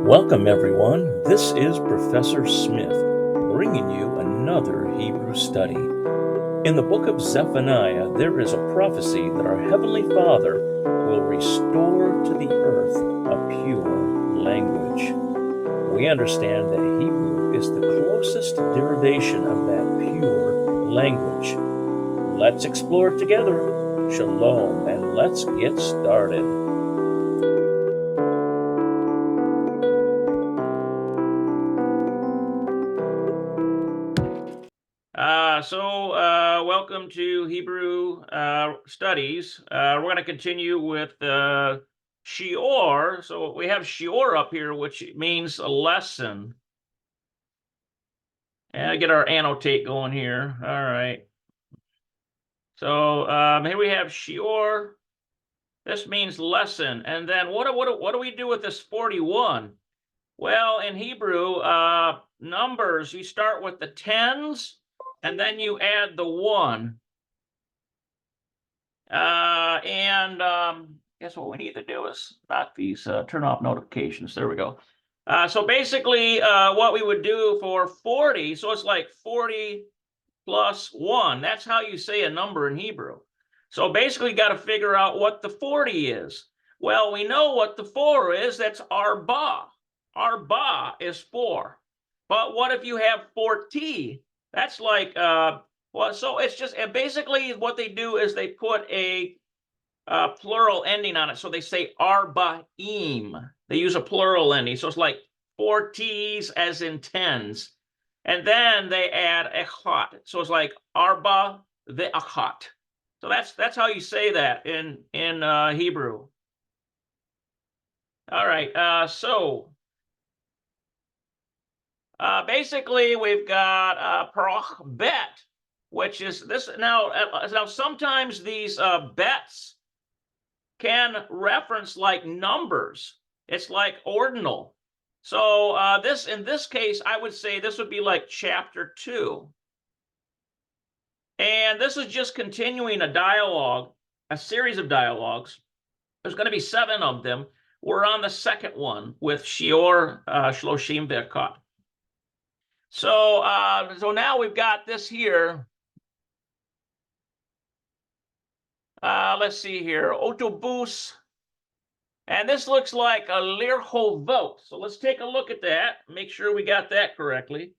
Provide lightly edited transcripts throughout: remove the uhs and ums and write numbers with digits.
Welcome, everyone. This is Professor Smith bringing you another Hebrew study. In the book of Zephaniah, there is a prophecy that our Heavenly Father will restore to the earth a pure language. We understand that Hebrew is the closest derivation of that pure language. Let's explore it together. Shalom, and let's get started. Welcome to Hebrew studies. We're going to continue with shior. So we have shior up here, which means a lesson. And get our annotate going here. All right. So here we have shior. This means lesson. And then what do we do with this 41? Well, in Hebrew, numbers, you start with the tens, and then you add the 1. Guess what we need to do is not these, turn off notifications. There we go. So basically, what we would do for 40, so it's like 40 plus 1. That's how you say a number in Hebrew. So basically, you got to figure out what the 40 is. Well, we know what the 4 is. That's arba. Arba is 4. But what if you have 40? That's like, well, so it's just basically what they do is they put a plural ending on it. So they say arba'im. They use a plural ending. So it's like 40s as in tens. And then they add echat. So it's like arba ve'achat. So that's how you say that in Hebrew. All right. Basically, we've got paroch bet, which is this. Now sometimes these bets can reference like numbers. It's like ordinal. So in this case, I would say this would be like chapter 2. And this is just continuing a dialogue, a series of dialogues. There's going to be 7 of them. We're on the second one with shior shloshim ve'akot. So now we've got this here. Let's see here, autobus. And this looks like a lirchovot. So let's take a look at that. Make sure we got that correctly.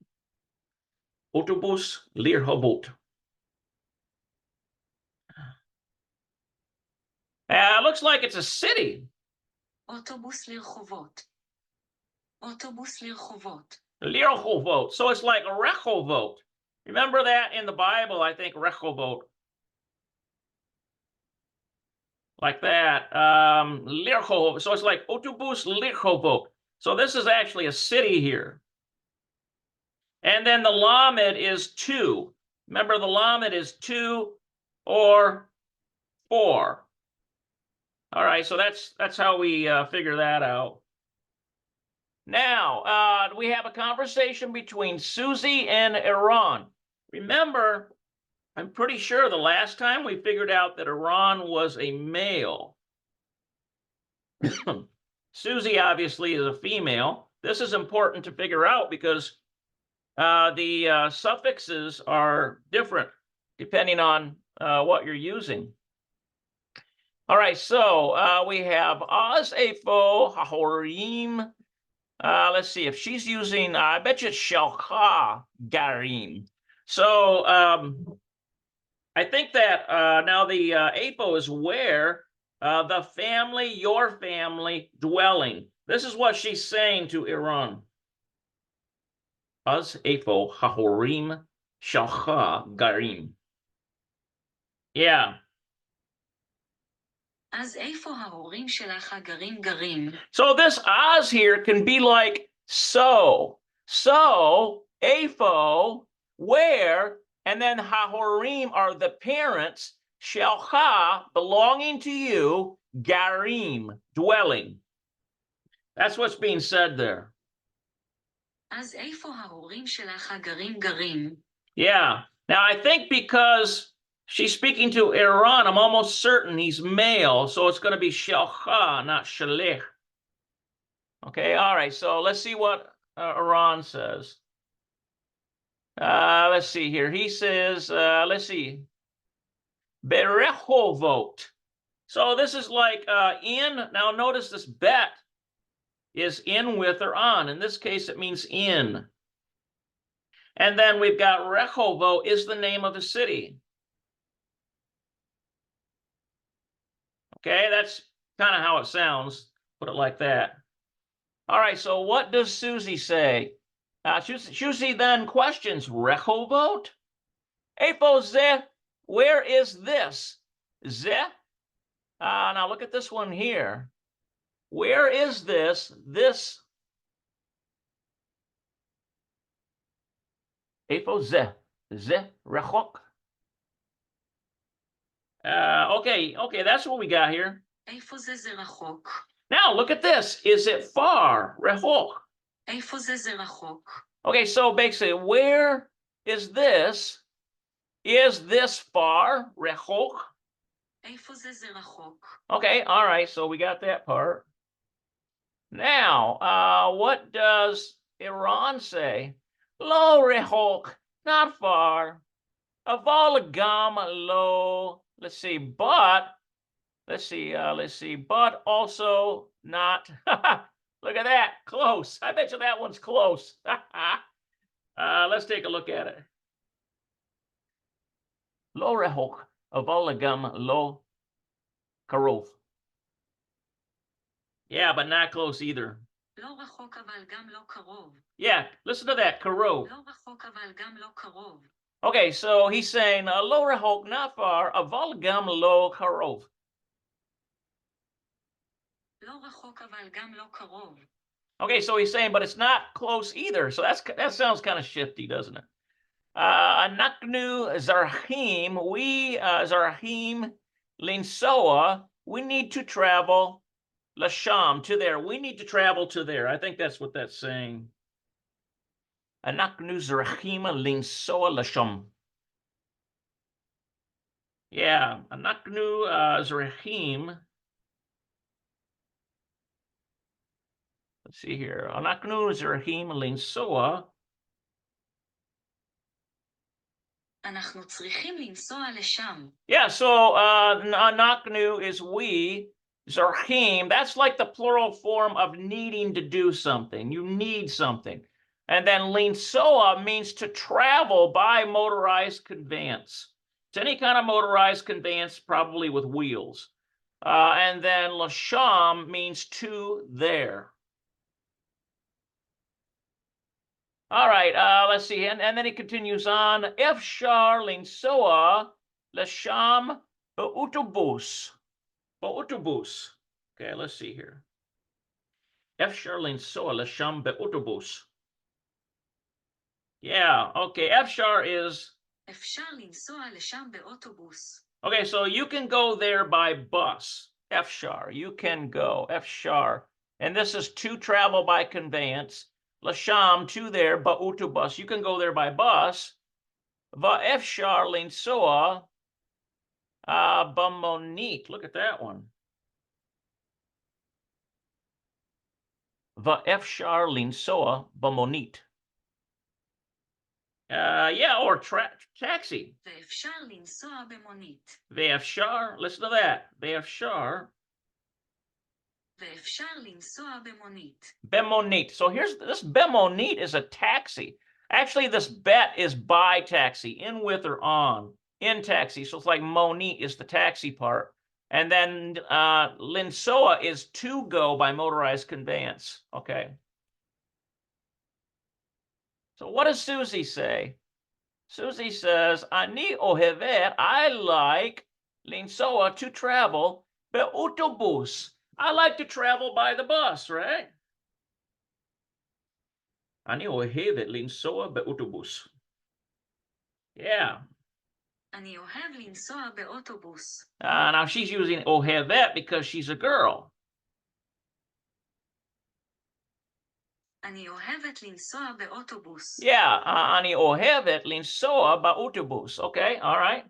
Autobus lirchovot. Looks like it's a city. Autobus lirchovot. Autobus lirchovot. Lirchovot. So it's like a rechovot. Remember that in the Bible, I think, rechovot. Like that. Lirchovot. So it's like autobus lirchovot. So this is actually a city here. And then the lamed is 2. Remember, the lamed is 2 or 4. All right, so that's how we figure that out. Now, we have a conversation between Susie and Iran. Remember, I'm pretty sure the last time we figured out that Iran was a male. Susie obviously is a female. This is important to figure out because the suffixes are different depending on what you're using. All right, so we have az, efo, hahorim. Let's see if she's using, I bet you shalcha, garim. So I think that now the apo is where the family, your family, dwelling. This is what she's saying to Iran. Az, efo, hahorim, shalcha, garim. Yeah. אז איפה ההורים שלך הגרים גרים? So this az here can be like so. So, eifo, where, and then hahorim are the parents, shelcha, belonging to you, garim, dwelling. That's what's being said there. אז איפה ההורים שלך הגרים גרים? Yeah. Now, I think because she's speaking to Iran, I'm almost certain he's male, so it's going to be shelcha, not shalech. Okay, all right, so let's see what Iran says. Let's see here. He says, let's see. Berehovot. So this is like in. Now notice this bet is in with or on. In this case, it means in. And then we've got Rehovot is the name of the city. Okay, that's kind of how it sounds. Put it like that. All right, so what does Susie say? Susie then questions, Rehovot? Eifo ze, where is this? Ze? Now look at this one here. Where is this? This. Eifo ze. Ze, rechok. Okay, that's what we got here. איפה זה רחוק? Now look at this. Is it far? Rechok. איפה זה רחוק? Okay, so basically, where is this? Is this far? Rechok. איפה זה רחוק? Okay, all right, so we got that part. Now, what does Iran say? Lo rechok, not far. Aval gam lo. Let's see, but but also not. Look at that, close. I bet you that one's close. Let's take a look at it. Lo rechok, aval gam lo karov. Yeah, but not close either. לא רחוק אבל גם לא קרוב. Yeah, listen to that, karov. לא רחוק אבל גם לא קרוב. Okay, so he's saying lo rechok, not far, aval gam lo karov. לא רחוק אבל גם לא קרוב. Okay, so he's saying, but it's not close either. So that sounds kind of shifty, doesn't it? Anaknu zarhim, we zarhim linsoa, we need to travel lasham, to there. We need to travel to there. I think that's what that's saying. Anaknu zarhim linsoa lasham. Yeah, anaknu zarhim. Let's see here. Anaknu zarhim linsoa. אנחנו צריכים לנסוע לשם. Yeah, so anaknu is we. Zarhim, that's like the plural form of needing to do something. You need something. And then linsoa means to travel by motorized conveyance. It's any kind of motorized conveyance, probably with wheels. And then lasham means to there. All right, let's see. And then he continues on. Efshar linsoa lasham be'utobus. Be'utobus. Okay, let's see here. Efshar linsoa lasham be'utobus. Yeah, okay. Efshar is... אפשר לנסוע לשם באוטובוס. Okay, so you can go there by bus. Efshar, you can go. Efshar. And this is to travel by conveyance. Lasham, to there, ba'utobus. You can go there by bus. Va'efshar linsoa b'monit. Look at that one. Va'efshar linsoa b'monit. Yeah, or taxi. ואפשר לנסוע במונית. Ve'efshar, listen to that. Ve'efshar. ואפשר לנסוע במונית. Bemonit. So here's this bemonit is a taxi. Actually, this bet is by taxi, in with or on, in taxi. So it's like monit is the taxi part. And then linsoa is to go by motorized conveyance. Okay. So what does Susie say? Susie says, Ani ohevet, I like linsoa to travel be'utobus. I like to travel by the bus, right? אני אוהבת לנסוע באוטובוס. Yeah. אני אוהב לנסוע באוטובוס. Now she's using ohevet because she's a girl. אני אוהבת לנסוע באוטובוס. Yeah, אני אוהבת לנסוע באוטובוס. Okay, all right.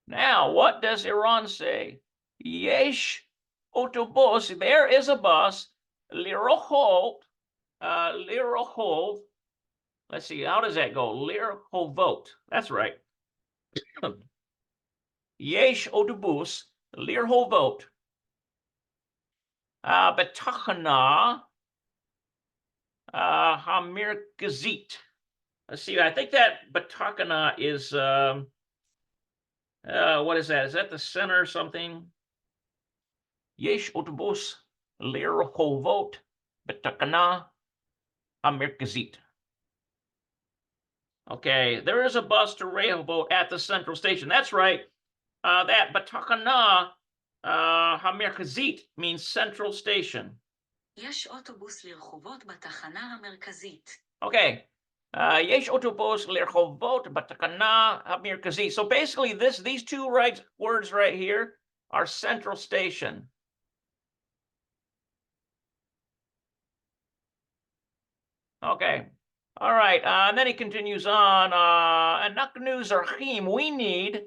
Now, what does Iran say? Yesh autobus, there is a bus, Lirahov, Lirahov. Let's see, how does that go? Lirahovot. That's right. Yesh autobus, Lirhovot. Betachana, Hamirkazit. Let's see, I think that Betachana is, what is that? Is that the center or something? Yesh autobus, Lirhovot, Betachana, Hamirkazit. Okay, there is a bus to Rehoboth at the central station. That's right. That Betachana Hamirkazit means central station. יש אוטובוס לרחובות בתחנה המרכזית. Okay. Yesh autobus lirchovot Betachana Hamirkazit. So basically, these two words right here are central station. Okay. All right. And then he continues on. Anaknu zarchim. We need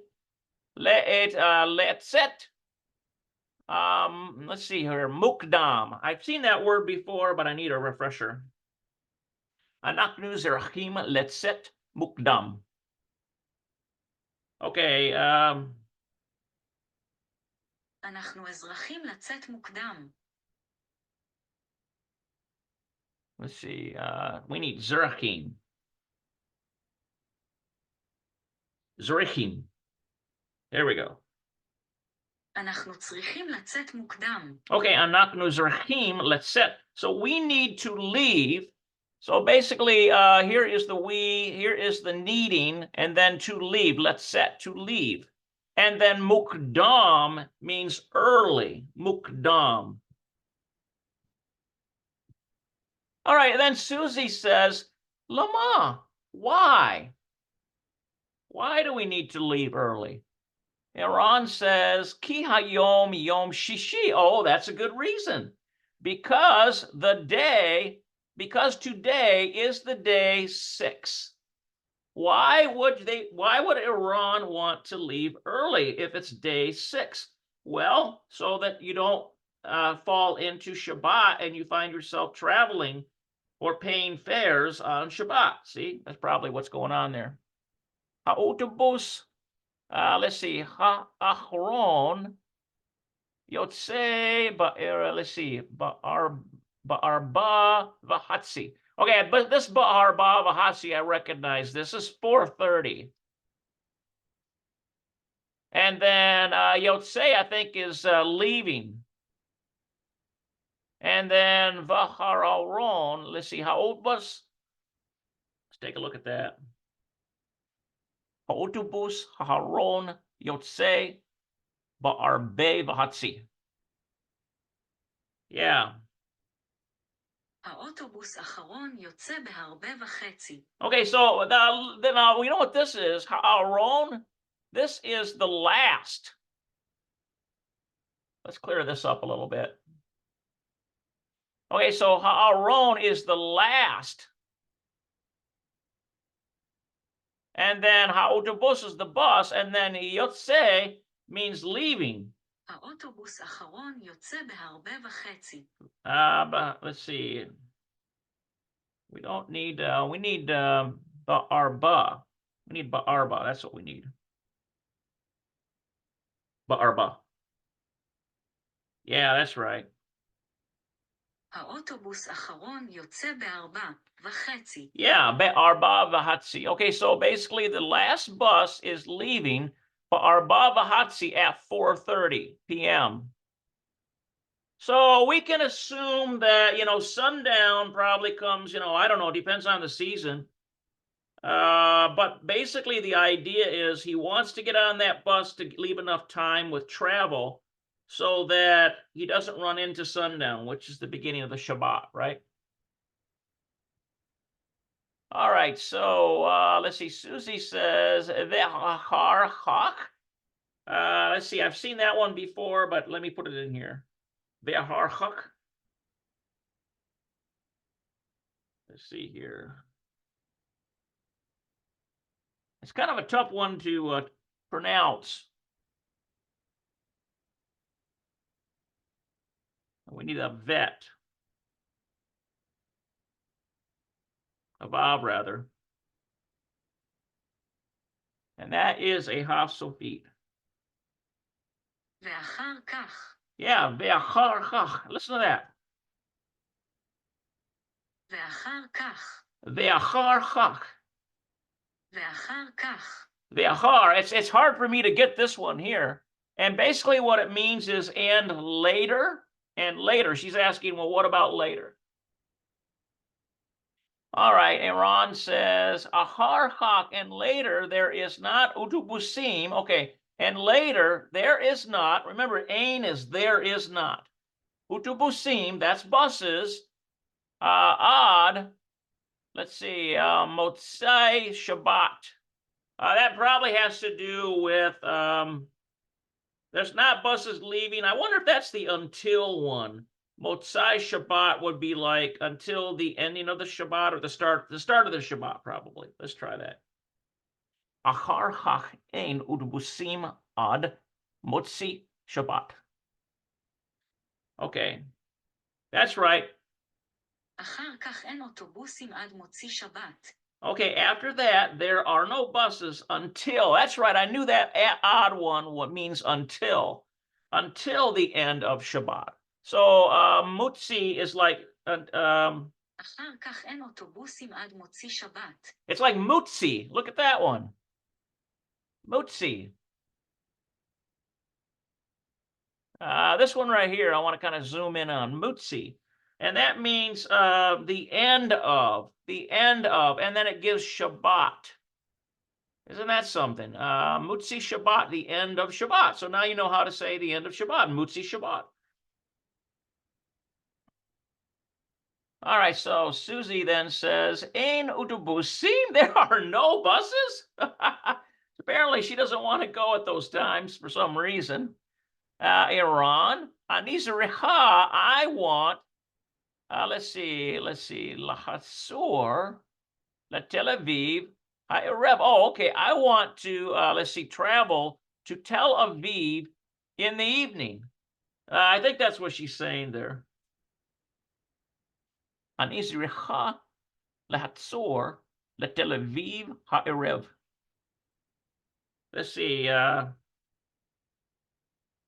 letzet. Let's see here. Mukdam. I've seen that word before, but I need a refresher. Anaknu zarchim letzet mukdam. Okay. אנחנו אזרחים לצאת מוקדם. Let's see. We need zerachim. Zerichim. There we go. אנחנו צריכים לצאת מוקדם. Okay, אנחנו זרחים לצאת. So we need to leave. So basically, here is the we, here is the needing, and then to leave, letset, to leave. And then mukdam means early, mukdam. All right, and then Susie says, Lama, why? Why do we need to leave early? Iran says, Ki hayom yom shishi. Oh, that's a good reason. Because today is the day 6. Why would Iran want to leave early if it's day 6? Well, so that you don't fall into Shabbat and you find yourself traveling or paying fares on Shabbat. See, that's probably what's going on there. Ha'otobus. Let's see. Ha'achron yotze ba'era. Let's see. Ba'arba v'hatzi. Okay, but this ba'arba v'hatzi, I recognize. This is 4:30. And then yotze, I think, is leaving. And then v'haron. Let's see. How old was? Let's take a look at that. Ha'otobus ha'aron yotze ba'arbe v'hatzi. Yeah. האוטובוס האחרון יוצא בהרבה וחצי. Okay, so now we know what this is. Ha'aron. This is the last. Let's clear this up a little bit. Okay, so ha'aron is the last. And then ha'otobus is the bus, and then yotze means leaving. האוטובוס האחרון יוצא בהרבה וחצי. But let's see. We don't need, we need ba'arba. We need ba'arba. That's what we need. Ba'arba. Yeah, that's right. האוטובוס האחרון יוצא בהרבה וחצי. Yeah, be'arba v'hatzi. Okay, so basically the last bus is leaving be'arba v'hatzi at 4:30 p.m. So we can assume that, sundown probably comes, I don't know, depends on the season. But basically the idea is he wants to get on that bus to leave enough time with travel so that he doesn't run into sundown, which is the beginning of the Shabbat, right? All right, so let's see. Susie says, let's see, I've seen that one before, but let me put it in here. Let's see here. It's kind of a tough one to pronounce. We need a vet. Vav rather. And that is a Haf Sofit. ואחר כך. Yeah, ve'achar chach. Listen to that. ואחר כך. Ve'achar chach. ואחר כך. Ve'achar. It's hard for me to get this one here. And basically what it means is and later. And later. She's asking, well, what about later? All right, Iran says, Ahar chach, and later there is not utubusim. Okay, and later there is not. Remember, ain is there is not. Utubusim, that's buses. Ad, let's see, Motzai Shabbat. That probably has to do with, there's not buses leaving. I wonder if that's the until one. Motzai Shabbat would be like until the ending of the Shabbat or the start of the Shabbat, probably. Let's try that. Achar chach ein utubusim ad motzi Shabbat. Okay, that's right. אחר כך אין אוטובוסים עד מוצאי שבת. Okay, after that, there are no buses until, that's right, I knew that odd one, what means until the end of Shabbat. So mutzi is like, אחר כך אין אוטובוסים עד מוצאי שבת. it's like mutzi. Look at that one. Mutzi. This one right here, I want to kind of zoom in on mutzi. And that means the end of, and then it gives Shabbat. Isn't that something? Mutzi Shabbat, the end of Shabbat. So now you know how to say the end of Shabbat, Mutzi Shabbat. All right, so Susie then says, Ein utubusim, there are no buses? Apparently she doesn't want to go at those times for some reason. Iran, Anizrecha, I want, let's see, Lahatzor, La Tel Aviv, Ha'erev. Oh, okay, I want to, travel to Tel Aviv in the evening. I think that's what she's saying there. Anizrecha, Lahatzor, La Tel Aviv, Ha'erev. Let's see,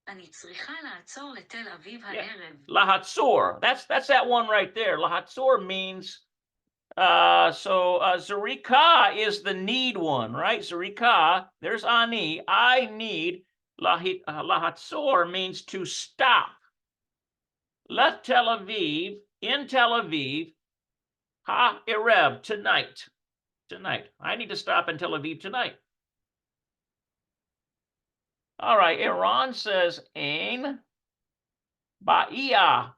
אני צריכה לעצור לתל אביב הערב. Lahatzor. That's that one right there. Lahatzor means Zerika is the need one, right? Zerika, there's ani. I need. Lahatzor means to stop. Let Tel Aviv, in Tel Aviv, ha-erev, tonight. Tonight. I need to stop in Tel Aviv tonight. All right, Iran says, Ein Ba'iyah.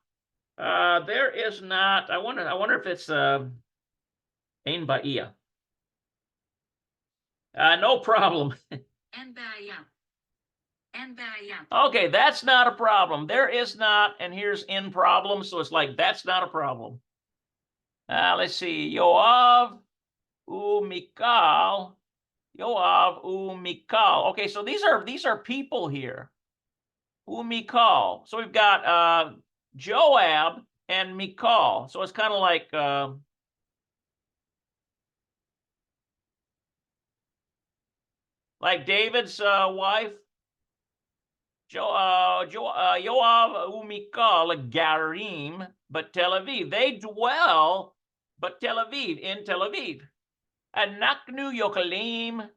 There is not, I wonder if it's Ein Ba'iyah. No problem. אין בעיה. אין בעיה. Okay, that's not a problem. There is not, and here's in problem, so it's like, that's not a problem. Let's see, Yoav Umikal. Yoav Umikal. Okay, so these are people here. Umikal. So we've got Joab and Mikal. So it's kind of like David's wife. Yoav Umikal Garim, but Tel Aviv. They dwell, but Tel Aviv, in Tel Aviv. Anaknu Yokalim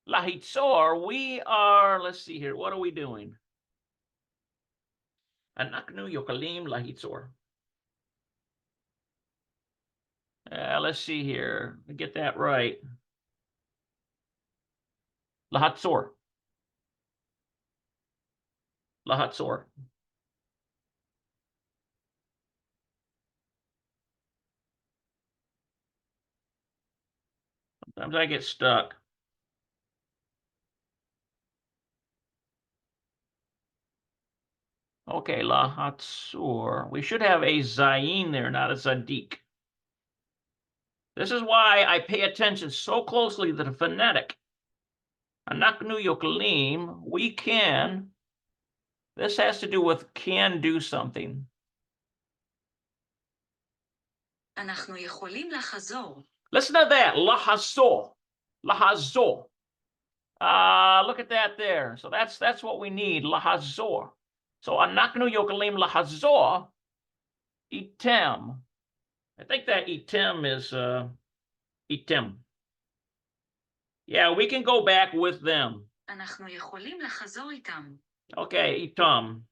Lahitzor. We are, let's see here, what are we doing? Anaknu Yokalim Lahitzor. Let's see here. Let me get that right. Lahatzor. Lahatzor. Sometimes I get stuck. Okay, Lahatzor. We should have a Zayin there, not a Zadik. This is why I pay attention so closely to the phonetic. Anaknu Yokalim, we can. This has to do with can do something. אנחנו יכולים לחזור. Listen to that. Lahazo. Lahazo. Look at that there. So that's what we need. Lahazor. So anaknu yokalim lahazor item. I think that item is item. Yeah, we can go back with them. אנחנו יכולים לחזור איתם. Okay, item.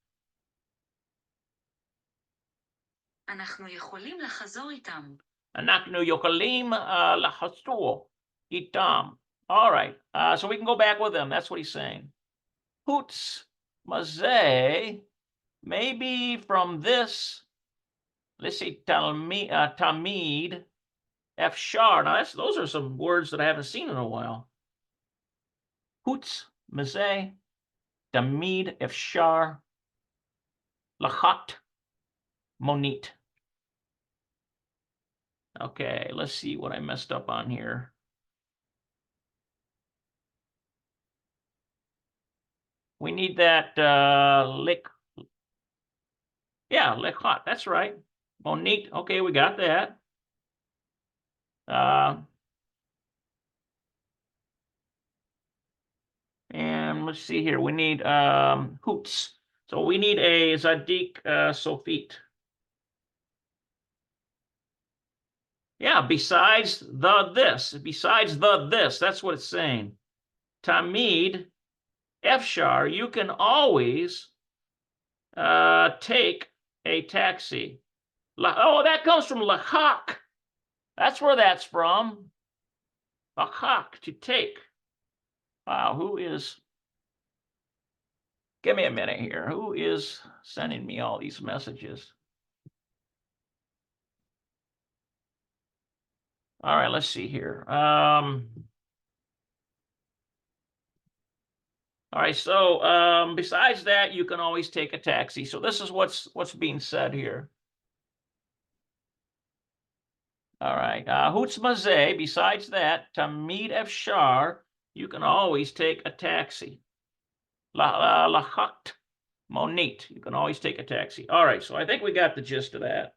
אנחנו יכולים לחזור איתם. Anaknu yokalim lahazor item. All right. So we can go back with them. That's what he's saying. Hoots mazeh. Maybe from this, let's see, Tamid, Efshar. Now, those are some words that I haven't seen in a while. Hutz, Mezeh, Tamid, Efshar, Lachat, Monit. Okay, let's see what I messed up on here. We need that lick. Yeah, Lechat, that's right. Monit, okay, we got that. And let's see here, we need hoots. So we need a Zadik Sofit. Yeah, besides the this, that's what it's saying. Tamid, Efshar, you can always take a taxi. Oh, that comes from Lachak. That's where that's from. Lachak, to take. Wow, who is... Give me a minute here. Who is sending me all these messages? All right, let's see here. All right, so besides that, you can always take a taxi. So this is what's being said here. All right, Hutz Mazeh, besides that, Tamid Efshar, you can always take a taxi. Lachat Monit, you can always take a taxi. All right, so I think we got the gist of that.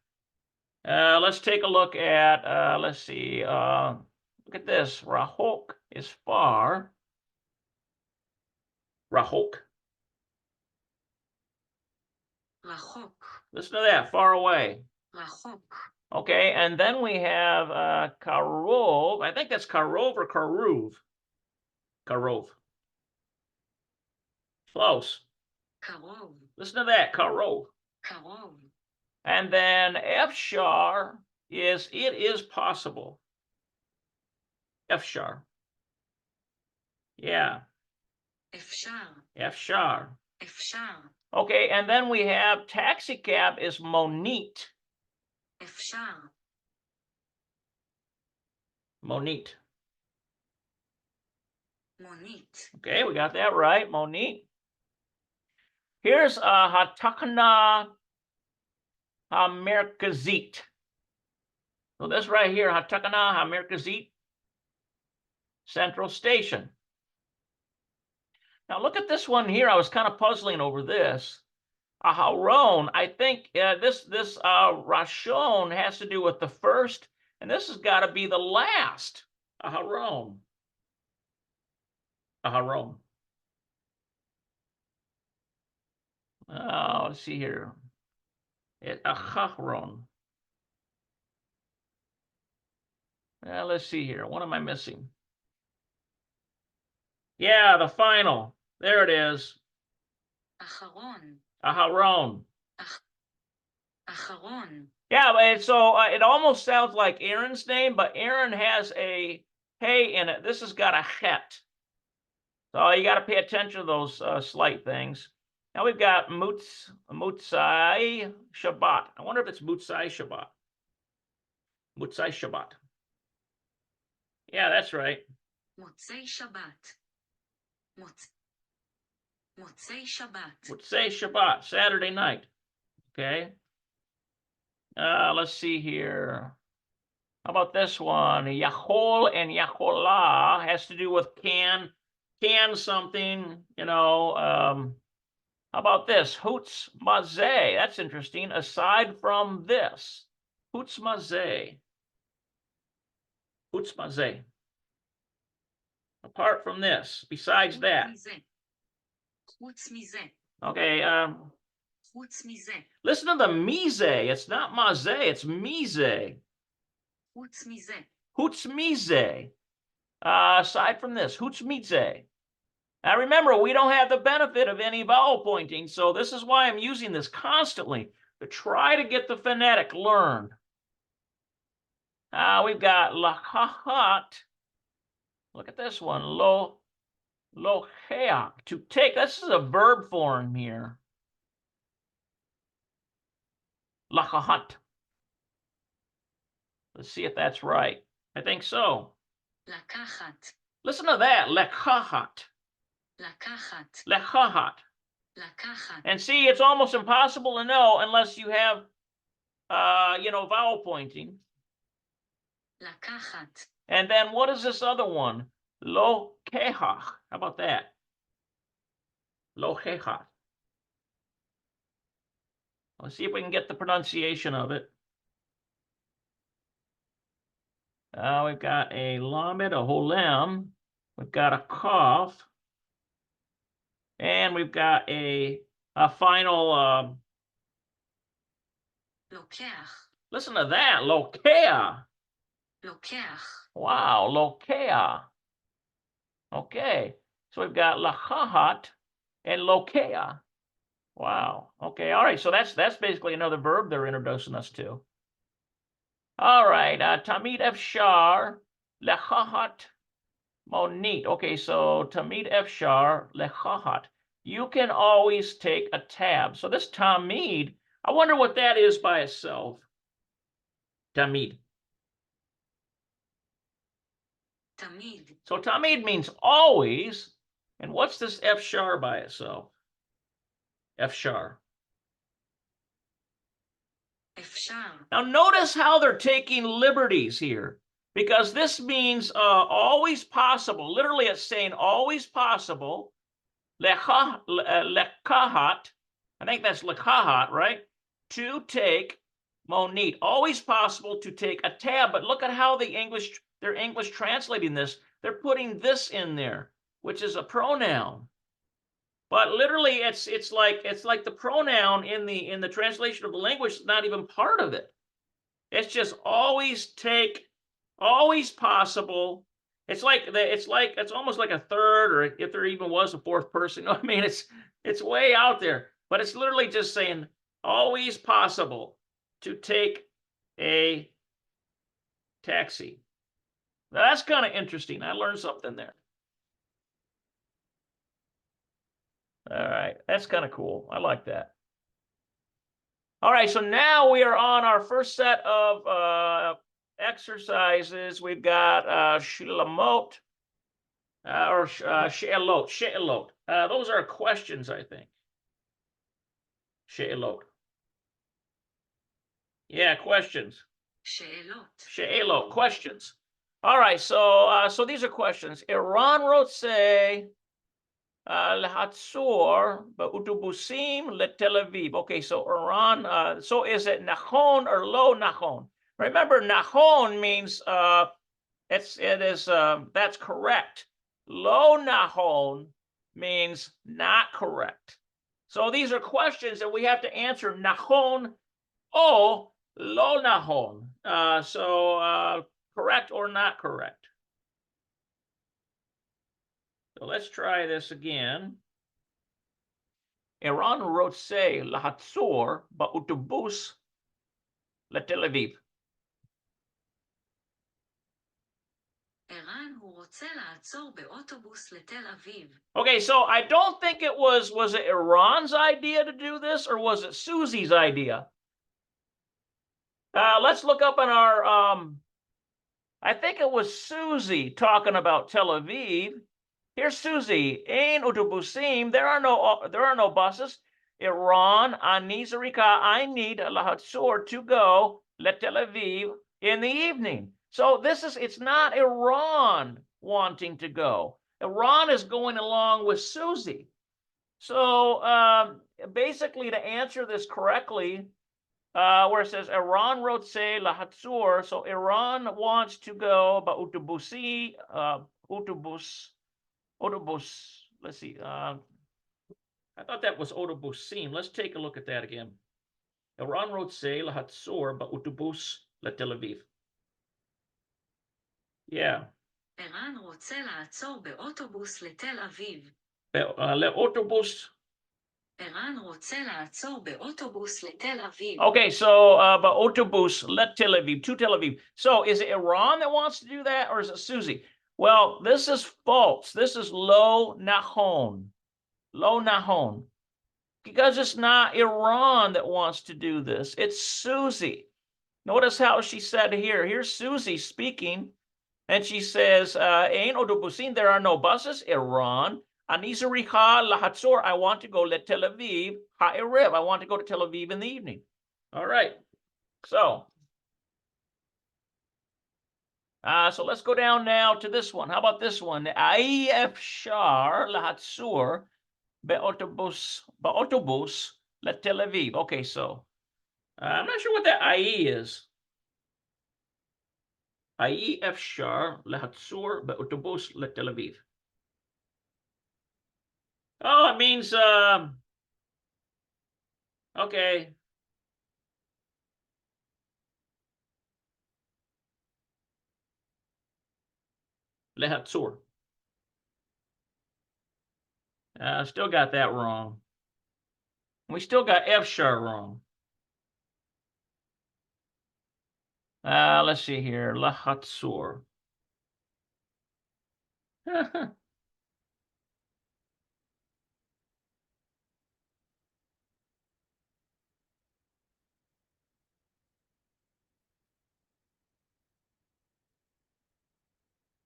Let's take a look at, let's see, look at this. Rahok is far. Rahok. רחוק. Listen to that, far away. רחוק. Okay, and then we have Karov. I think that's Karov or Karuv. Karov. Close. קרוב. Listen to that, Karov. קרוב. And then Efshar is it is possible. Efshar. Yeah. אפשר. Efshar. אפשר. Okay, and then we have taxi cab is Monit. אפשר. Monit. מונית. Okay, we got that right, Monit. Here's Hatakana HaMerkazit. So this right here, Hatakana HaMerkazit, Central Station. Now look at this one here. I was kind of puzzling over this. Aharon, I think this Rashon has to do with the first, and this has got to be the last. Aharon. Aharon. Let's see here. Aharon. Let's see here. What am I missing? Yeah, the final. There it is. אחרון. Aharon. אחרון. Yeah, but so it almost sounds like Aaron's name, but Aaron has a hey in it. This has got a het. So you got to pay attention to those slight things. Now we've got Mutsai Shabbat. I wonder if it's Mutsai Shabbat. Mutsai Shabbat. Yeah, that's right. מוצאי שבת. מוצאי שבת. Mutsai Shabbat, Saturday night. Okay. Let's see here. How about this one? Yachol and Yacholah has to do with can something, you know. How about this? Hutz Mazeh. That's interesting. Aside from this, Hutz Mazeh. Chutz maze. Apart from this, besides that. חוץ מזה. Okay, חוץ מזה. listen to the mise. It's not maze, it's mise. חוץ מזה. Chutz mise. Aside from this, chutz mise. Now remember, we don't have the benefit of any vowel pointing, so this is why I'm using this constantly, to try to get the phonetic learned. We've got lachahat. Look at this one, locheach, to take. This is a verb form here. Lachahat. Let's see if that's right. I think so. לקחת. Listen to that, lechahat. לקחת. Lechahat. לקחת. And see, it's almost impossible to know unless you have, vowel pointing. לקחת. And then what is this other one? Lo-kehach. How about that? Lo-kehach. Let's see if we can get the pronunciation of it. We've got a lamed, a holem. We've got a cough. And we've got a final... לוקח. Listen to that, lokea. לוקח. Wow, lokea. Okay, so we've got lachahat and lokea. Wow. Okay, all right, so that's basically another verb they're introducing us to. All right, tamid efshar lechahat monit. Okay, so tamid efshar lechahat. You can always take a tab. So this tamid, I wonder what that is by itself. Tamid. תמיד. So tamid means always. And what's this efshar by itself? Efshar. אפשר. Now notice how they're taking liberties here, because this means always possible. Literally, it's saying always possible. Lekahat. I think that's lekahat, right? To take monit. Always possible to take a tab. But look at how they're English translating this. They're putting this in there, which is a pronoun. But literally, it's like the pronoun in the translation of the language is not even part of it. It's just always take, always possible. It's almost like a third, or if there even was a fourth person. You know what I mean, it's way out there. But it's literally just saying always possible to take a taxi. Now, that's kind of interesting. I learned something there. All right, that's kind of cool. I like that. All right, so now we are on our first set of exercises. We've got shilamot or she'elot. Those are questions, I think. She'elot. Yeah, questions. She'elot, questions. All right, so these are questions. Iran wrote say. Lehatzor ba'utubusim leTel Aviv. Okay, so Iran. So is it nachon or lo nachon? Remember, nachon means that's correct. Lo nachon means not correct. So these are questions that we have to answer nachon or lo nachon. So correct or not correct. So let's try this again. Iran wrote say lahatzor ba'utubus leTel Aviv. ערן הוא רוצה לעצור באוטובוס לתל אביב. Okay, so I don't think it was it Iran's idea to do this, or was it Susie's idea? Let's look up in our, I think it was Susie talking about Tel Aviv. Here's Susie. Ein autobusim. There are no buses. Iran, ani zarika. I need lahatzor to go leTel Aviv in the evening. So it's not Iran wanting to go. Iran is going along with Susie. So basically, to answer this correctly, where it says Iran רוצה לעצור, so Iran wants to go באוטובוסי, autobus, let's see, I thought that was autobusim. Let's take a look at that again. Iran רוצה לעצור באוטובוס לתל אביב. Yeah. ערן רוצה לעצור באוטובוס לתל אביב. לאוטובוס. ערן רוצה לעצור באוטובוס לתל אביב. Okay, so באוטובוס לתל אביב, to Tel Aviv. So is it Iran that wants to do that, or is it Susie? Well, this is false. This is lo nahon. Lo nahon. Because it's not Iran that wants to do this. It's Susie. Notice how she said here. Here's Susie speaking. And she says, Ein otobusin, there are no buses. Iran. Ani zaricha lahatzor, I want to go to Tel Aviv. Ha'erev, I want to go to Tel Aviv in the evening. All right. So let's go down now to this one. How about this one? Ai efshar lahatzor be'otobus Tel Aviv. Okay, so I'm not sure what that ai is. Ai efshar lahatzor be'otobus Tel Aviv. Oh, it means okay. Lehatzor. Still got that wrong. We still got Efshar wrong. Let's see here. Lahatzor.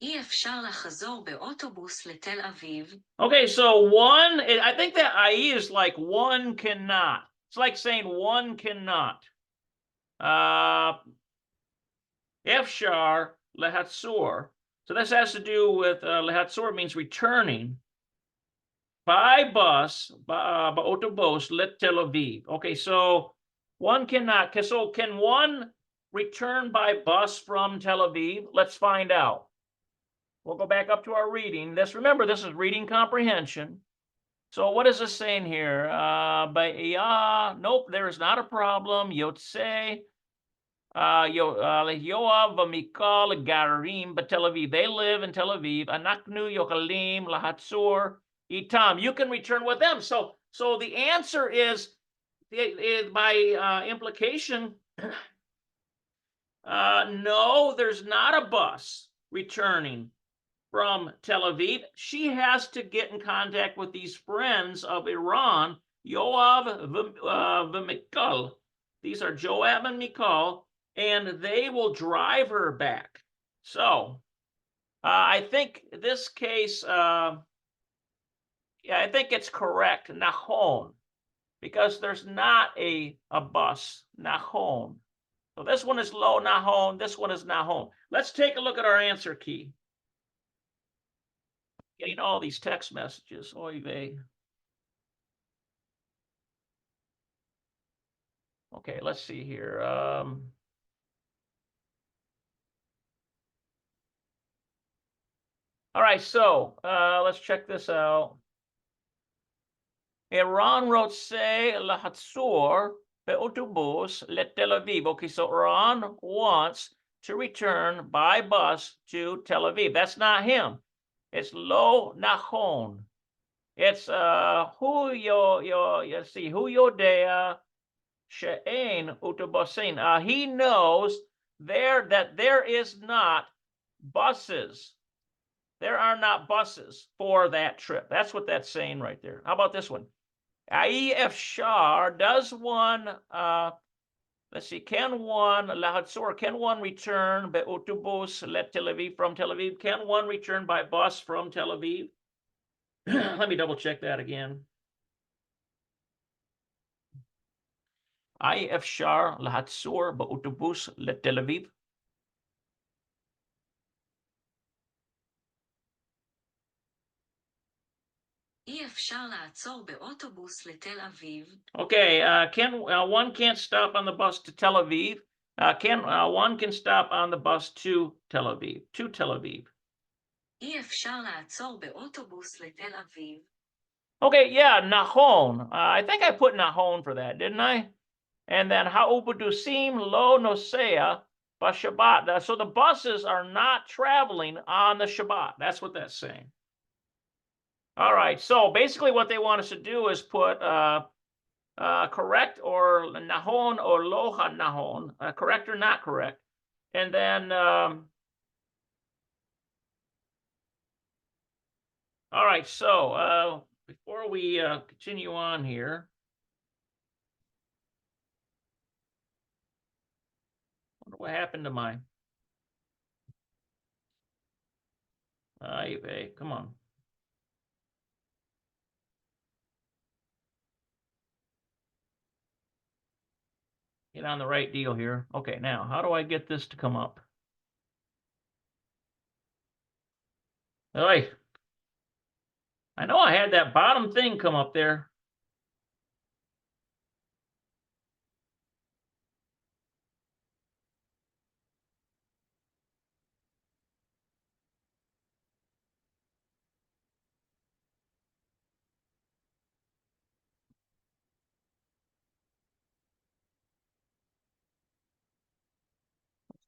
אי אפשר לחזור באוטובוס לתל אביב. Okay, so one, I think that ai is like one cannot. It's like saying one cannot. Efshar lehatzor. So this has to do with lehatzor means returning by bus, autobus let Tel Aviv. Okay, so one cannot. So can one return by bus from Tel Aviv? Let's find out. We'll go back up to our reading. Remember, this is reading comprehension. So what is this saying here? Nope, there is not a problem. Yotze, Yoav v'Mikal garim b'Tel Aviv. They live in Tel Aviv. Anaknu yochalim lahatzor itam. You can return with them. So the answer is by implication. No, there's not a bus returning from Tel Aviv. She has to get in contact with these friends of Iran, Yoav v'Mikal. These are Joab and Mikal, and they will drive her back. So I think this case, I think it's correct, Nahon, because there's not a bus, Nahon. So this one is lo Nahon, this one is Nahon. Let's take a look at our answer key. Getting all these text messages. Oy vey. Okay, let's see here. All right, so let's check this out. Iran רוצה לחצור באוטובוס לתל Aviv. Okay, so Iran wants to return by bus to Tel Aviv. That's not him. It's lo nachon. It's hu yodea she'ein utobusin. He knows that there is not buses. There are not buses for that trip. That's what that's saying right there. How about this one? Ai efshar, does one let's see, can one return be'otobus let Tel Aviv from Tel Aviv? Can one return by bus from Tel Aviv? Let me double check that again. Ai efshar lahatzor be'otobus let Tel Aviv? אי אפשר לעצור באוטובוס לתל אביב. Okay, one can't stop on the bus to Tel Aviv. One can stop on the bus to Tel Aviv. To Tel Aviv. אי אפשר לעצור באוטובוס לתל אביב. Okay, yeah, Nahon. I think I put Nahon for that, didn't I? And then Ha'ubudusim lo nosea b'Shabbat. So the buses are not traveling on the Shabbat. That's what that's saying. All right, so basically what they want us to do is put correct or Nahon or Loha Nahon, correct or not correct. And then, all right, so before we continue on here, I wonder what happened to my come on. Get on the right deal here. Okay, now, how do I get this to come up? Hey, I know I had that bottom thing come up there.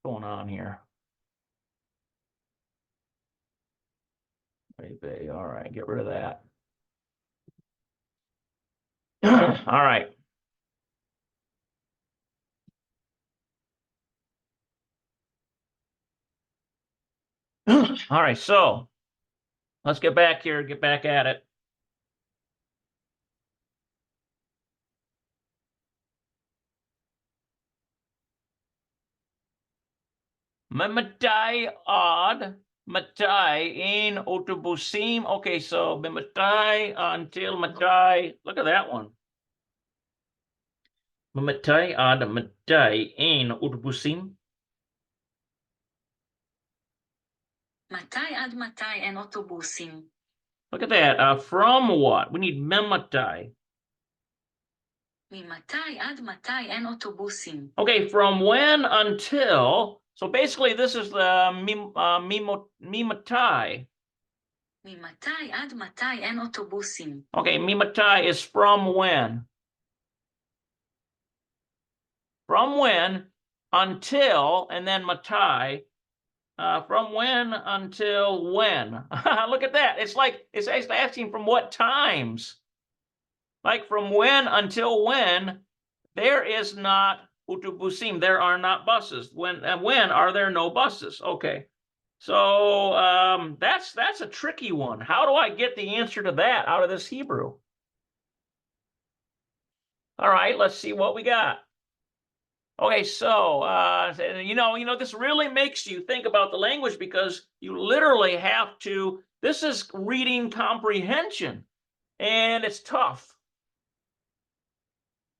What's going on here? All right, get rid of that. All right. All right, so let's get back here, get back at it. Mamatay odd, matay in autobusim. Okay, so mamatay until matay. Look at that one. Mamatay odd, matay in autobusim. מתי עד מתי אין אוטובוסים? Look at that. From what? We need mamatay. ממתי עד מתי אין אוטובוסים? Okay, from when until. So basically, this is the mimatai. ממתי עד מתי אין אוטובוסים? Okay, mimatai is from when. From when until, and then matai. From when until when? Look at that. It's like it's asking from what times. Like from when until when, there is not autobusim. There are not buses. When are there no buses? Okay. So that's a tricky one. How do I get the answer to that out of this Hebrew? All right, let's see what we got. Okay, so this really makes you think about the language because you literally have to. This is reading comprehension, and it's tough.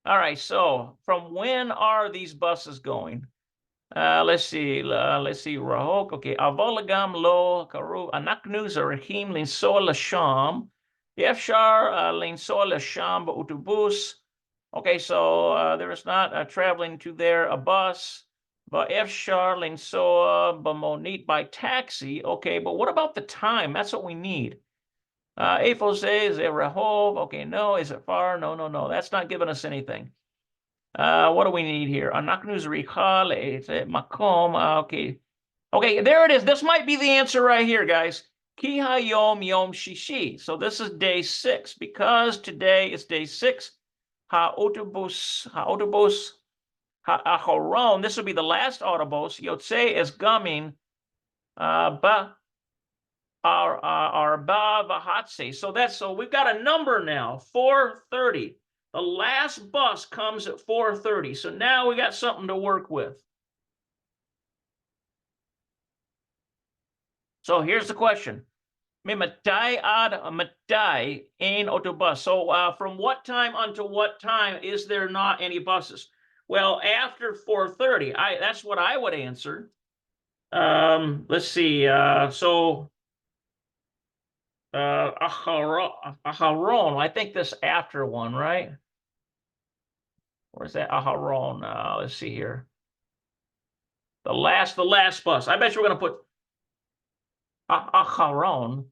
All right, so from when are these buses going? Let's see. Rahok. Okay. Avolagam lo karuv anaknu zarachim linsol lasham. Yefshar linsol lasham ba'utubus. Okay, so there is not traveling to there a bus, but Efshar linsol b'monit by taxi. Okay, but what about the time? That's what we need. Efose is a rehov. Okay, no. Is it far? No. That's not giving us anything. What do we need here? Anaknuz Rikhal, Makom. Okay, there it is. This might be the answer right here, guys. Kiha Yom Yom Shishi. So this is day 6 because today is day 6. Ha'autobus ha'achoron. This will be the last autobus. Yotze is gumming. Ba Arba Vahatse. So we've got a number now, 4:30. The last bus comes at 4:30. So now we got something to work with. So here's the question. Mimatai ad matai ein autobus. So from what time until what time is there not any buses? Well, after 4:30. That's what I would answer. Let's see. So Aharon. I think this after one, right? Where's that Aharon? Let's see here. The last bus. I bet you we're gonna put Aharon.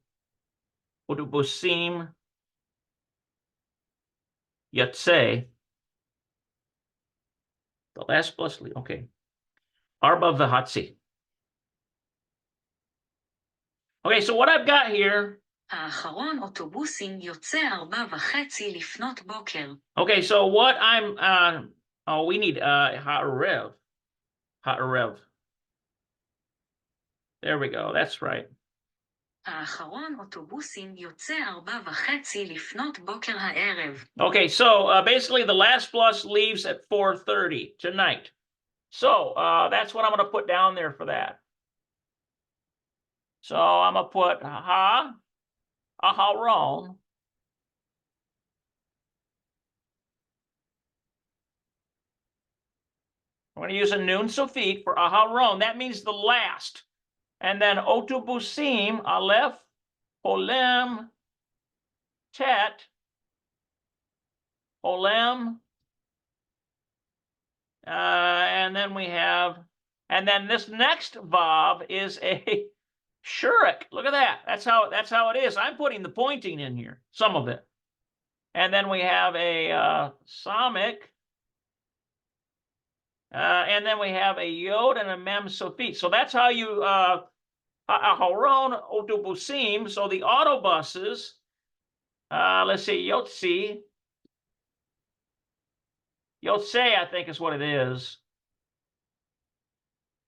Utubusim Yatse. The last bus. Okay. Arba Vahatsi. Okay, so what I've got here. האחרון אוטובוסים יוצא 4:30 לפנות בוקר. Okay, so what I'm we need Ha'arev. Ha'arev. There we go. That's right. האחרון אוטובוסים יוצא 4:30 לפנות בוקר הערב. Okay, so basically the last bus leaves at 4:30 tonight. So that's what I'm going to put down there for that. So I'm going to put Aharon. I'm going to use a Nun Sofit for Aharon. That means the last. And then Otubusim, Aleph, Olem, Tet, Olem. And then we have, and then this next Vav is a Shurik. Look at that. That's how it is. I'm putting the pointing in here, some of it. And then we have a Samik. And then we have a Yod and a Mem Sofit. So that's how you Aharon Otubusim. So the autobuses, let's see, Yotzi. Yotze, I think is what it is.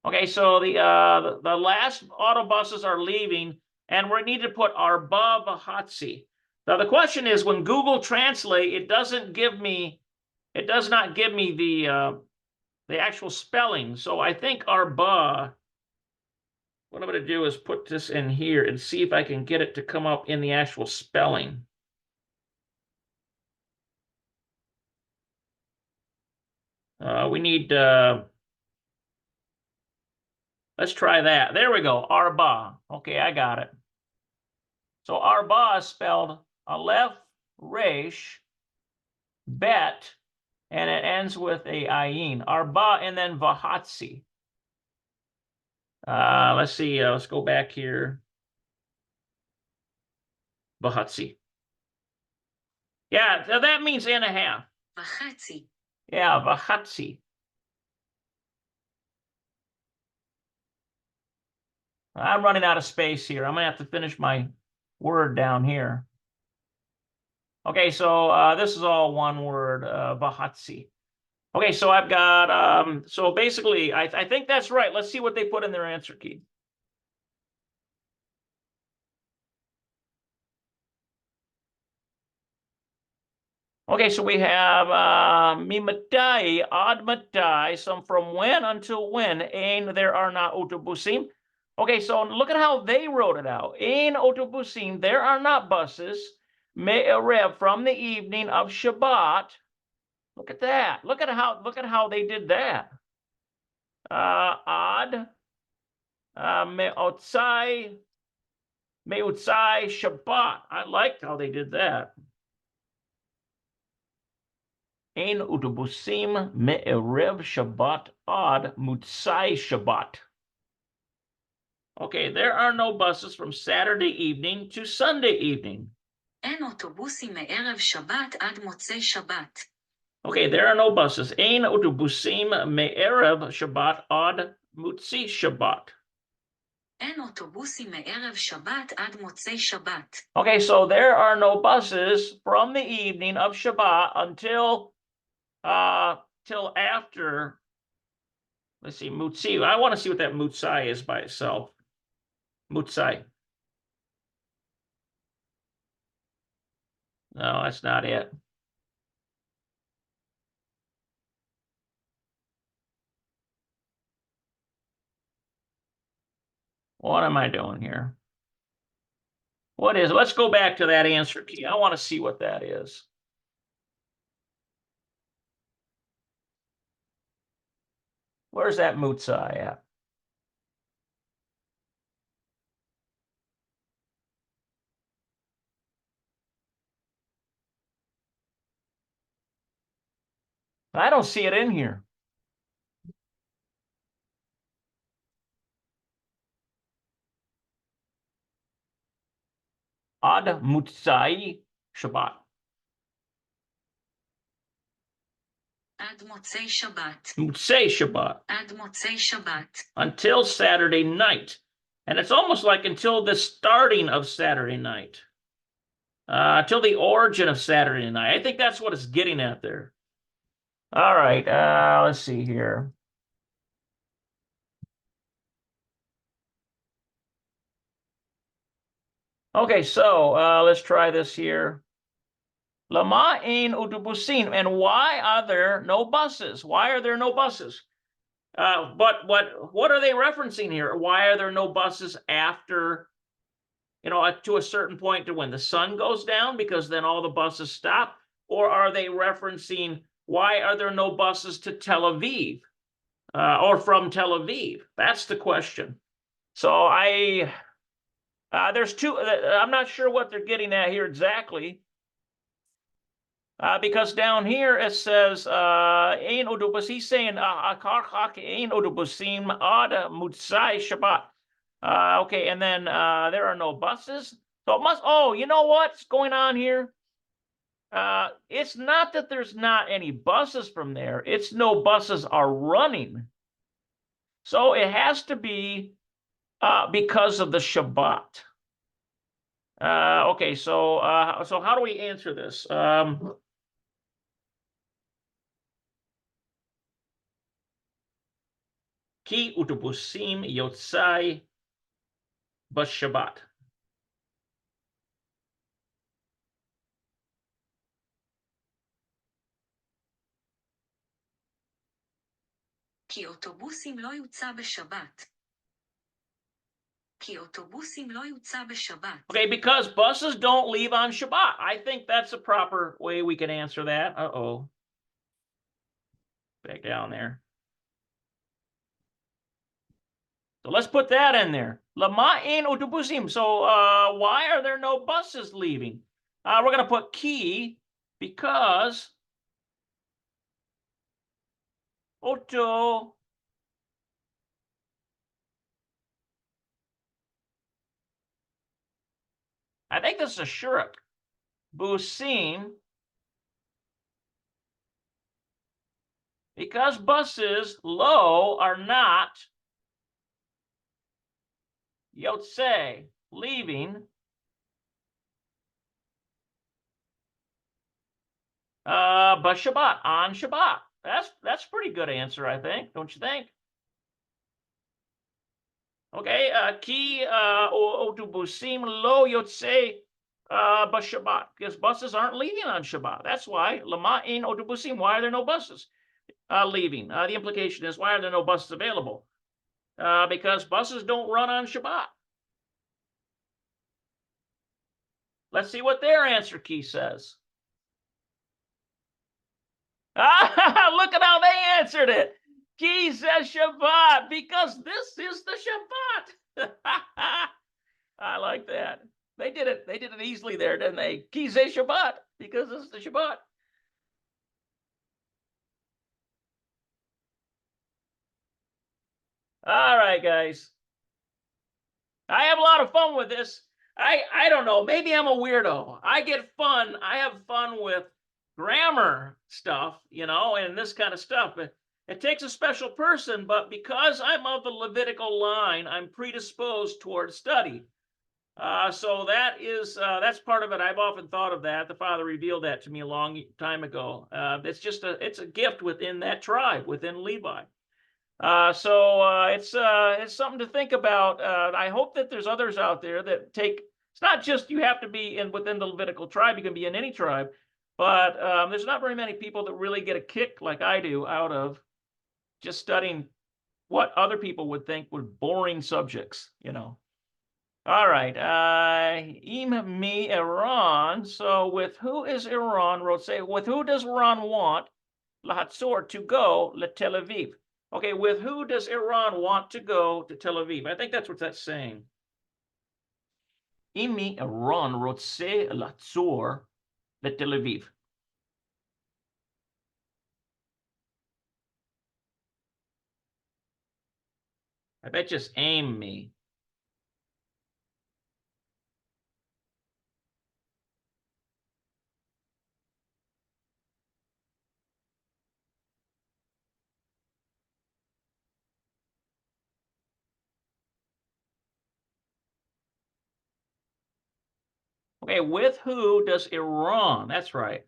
Okay, so the last autobuses are leaving, and we need to put Arba Vahatsi. Now the question is, when Google Translate, it does not give me the actual spelling. So I think Arba. What I'm going to do is put this in here and see if I can get it to come up in the actual spelling. We need. Let's try that. There we go. Arba. Okay, I got it. So Arba is spelled Aleph, Resh, Bet, and it ends with a ayin. Arba and then Vahatsi. Let's see. Let's go back here. Vahatsi. Yeah, that means and a half. וחצי. Yeah, Vahatsi. I'm running out of space here. I'm going to have to finish my word down here. Okay, so this is all one word, Vahatsi. Okay, so I've got, so basically, I think that's right. Let's see what they put in their answer key. Okay, so we have Mimatai, Ad Matai, some from when until when, Ain, there are not autobusim. Okay, so look at how they wrote it out. Ain autobusim, there are not buses. Me'erev, from the evening of Shabbat. Look at that. Look at how they did that. Ad Me'otzai Shabbat. I liked how they did that. Ein utubusim me'erev Shabbat ad mutzai Shabbat. Okay, there are no buses from Saturday evening to Sunday evening. אין אוטובוסים מערב שבת עד מוצאי שבת. Okay, there are no buses. Ein utubusim me'erev Shabbat ad mutzi Shabbat. אין אוטובוסים מערב שבת עד מוצאי שבת. Okay, so there are no buses from the evening of Shabbat until till after. Let's see, mutzi. I want to see what that mutzai is by itself. Mutzai. No, that's not it. What am I doing here? What is it? Let's go back to that answer key. I want to see what that is. Where's that mutzai at? I don't see it in here. Ad Motzai Shabbat. עד מוצאי שבת. Motzei Shabbat. עד מוצאי שבת. Until Saturday night. And it's almost like until the starting of Saturday night. Till the origin of Saturday night. I think that's what it's getting at there. All right, let's see here. Okay, so let's try this here. Lama ein autobusin. And why are there no buses? Why are there no buses? But what are they referencing here? Why are there no buses after, to a certain point to when the sun goes down? Because then all the buses stop. Or are they referencing why are there no buses to Tel Aviv or from Tel Aviv? That's the question. So there's two. I'm not sure what they're getting at here exactly. Because down here it says ein autobus. He's saying akarchak ein autobusim ad mutzai Shabbat. Okay, and then there are no buses. So it must. Oh, you know what's going on here? It's not that there's not any buses from there. It's no buses are running. So it has to be because of the Shabbat. Okay, so how do we answer this? Ki utubusim yotzai b'Shabbat. כי אוטובוסים לא יוצא בשבת. כי אוטובוסים לא יוצא בשבת. Okay, because buses don't leave on Shabbat. I think that's a proper way we can answer that. Uh-oh. Back down there. So let's put that in there. Lama ein autobusim. So why are there no buses leaving? We're going to put ki because Oto. I think this is a shuruk. Busim. Because buses low are not yotze, leaving. But Shabbat, on Shabbat. That's pretty good answer, I think. Don't you think? Okay, ki autobusim lo yotze b'Shabbat, because buses aren't leaving on Shabbat. That's why lama ein autobusim. Why are there no buses leaving? The implication is why are there no buses available? Because buses don't run on Shabbat. Let's see what their answer key says. Look at how they answered it. Key says Shabbat because this is the Shabbat. I like that. They did it easily there, didn't they? Key says Shabbat because this is the Shabbat. All right, guys. I have a lot of fun with this. I don't know. Maybe I'm a weirdo. I have fun with grammar stuff, and this kind of stuff. It takes a special person, but because I'm of the Levitical line, I'm predisposed towards study. So that's part of it. I've often thought of that. The Father revealed that to me a long time ago. It's a gift within that tribe, within Levi. So it's something to think about. I hope that there's others out there that it's not just you have to be within the Levitical tribe, you can be in any tribe, but there's not very many people that really get a kick like I do out of just studying what other people would think were boring subjects, All right, Im mi Iran. So with who is Iran? With who does Iran want Lahatzor to go le Tel Aviv? Okay, with who does Iran want to go to Tel Aviv? I think that's what that's saying. Imi Iran rotse latzor le Tel Aviv. I bet just aim me. Okay, with who does Iran? That's right.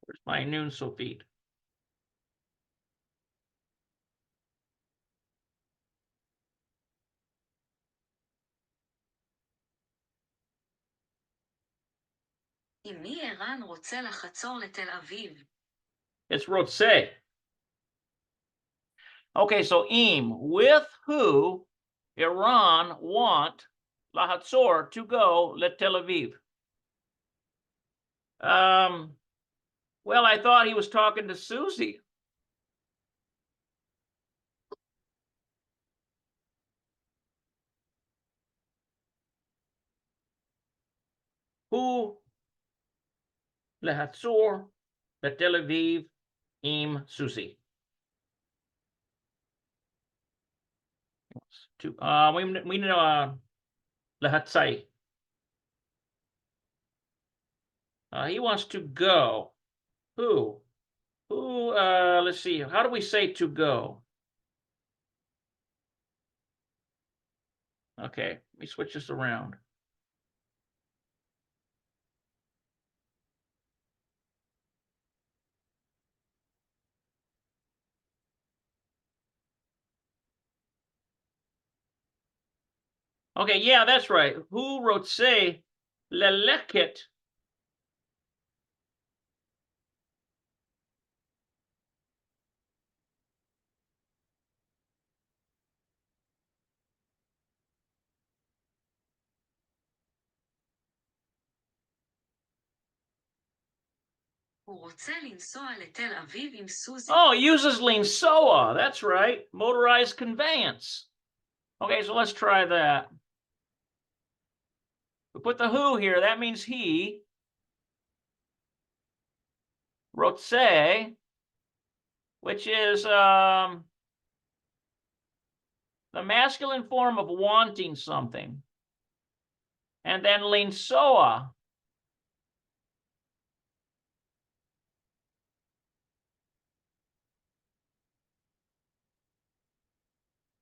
Where's my noon Sofit? עם מי ערן רוצה לחצור לתל אביב? It's Rotsei. Okay, so with who Iran want Lahatzor to go let Tel Aviv? Well, I thought he was talking to Susie. Who Lahatzor let Tel Aviv im Susie? We know Lahatzai. He wants to go. Who? Let's see. How do we say to go? Okay, let me switch this around. Okay, yeah, that's right. Who wrote say leleket? הוא רוצה לנסוע לתל אביב עם סוזי. Oh, it uses linsoa. That's right. Motorized conveyance. Okay, so let's try that. We put the who here. That means he. Rotse, which is the masculine form of wanting something. And then linsoa.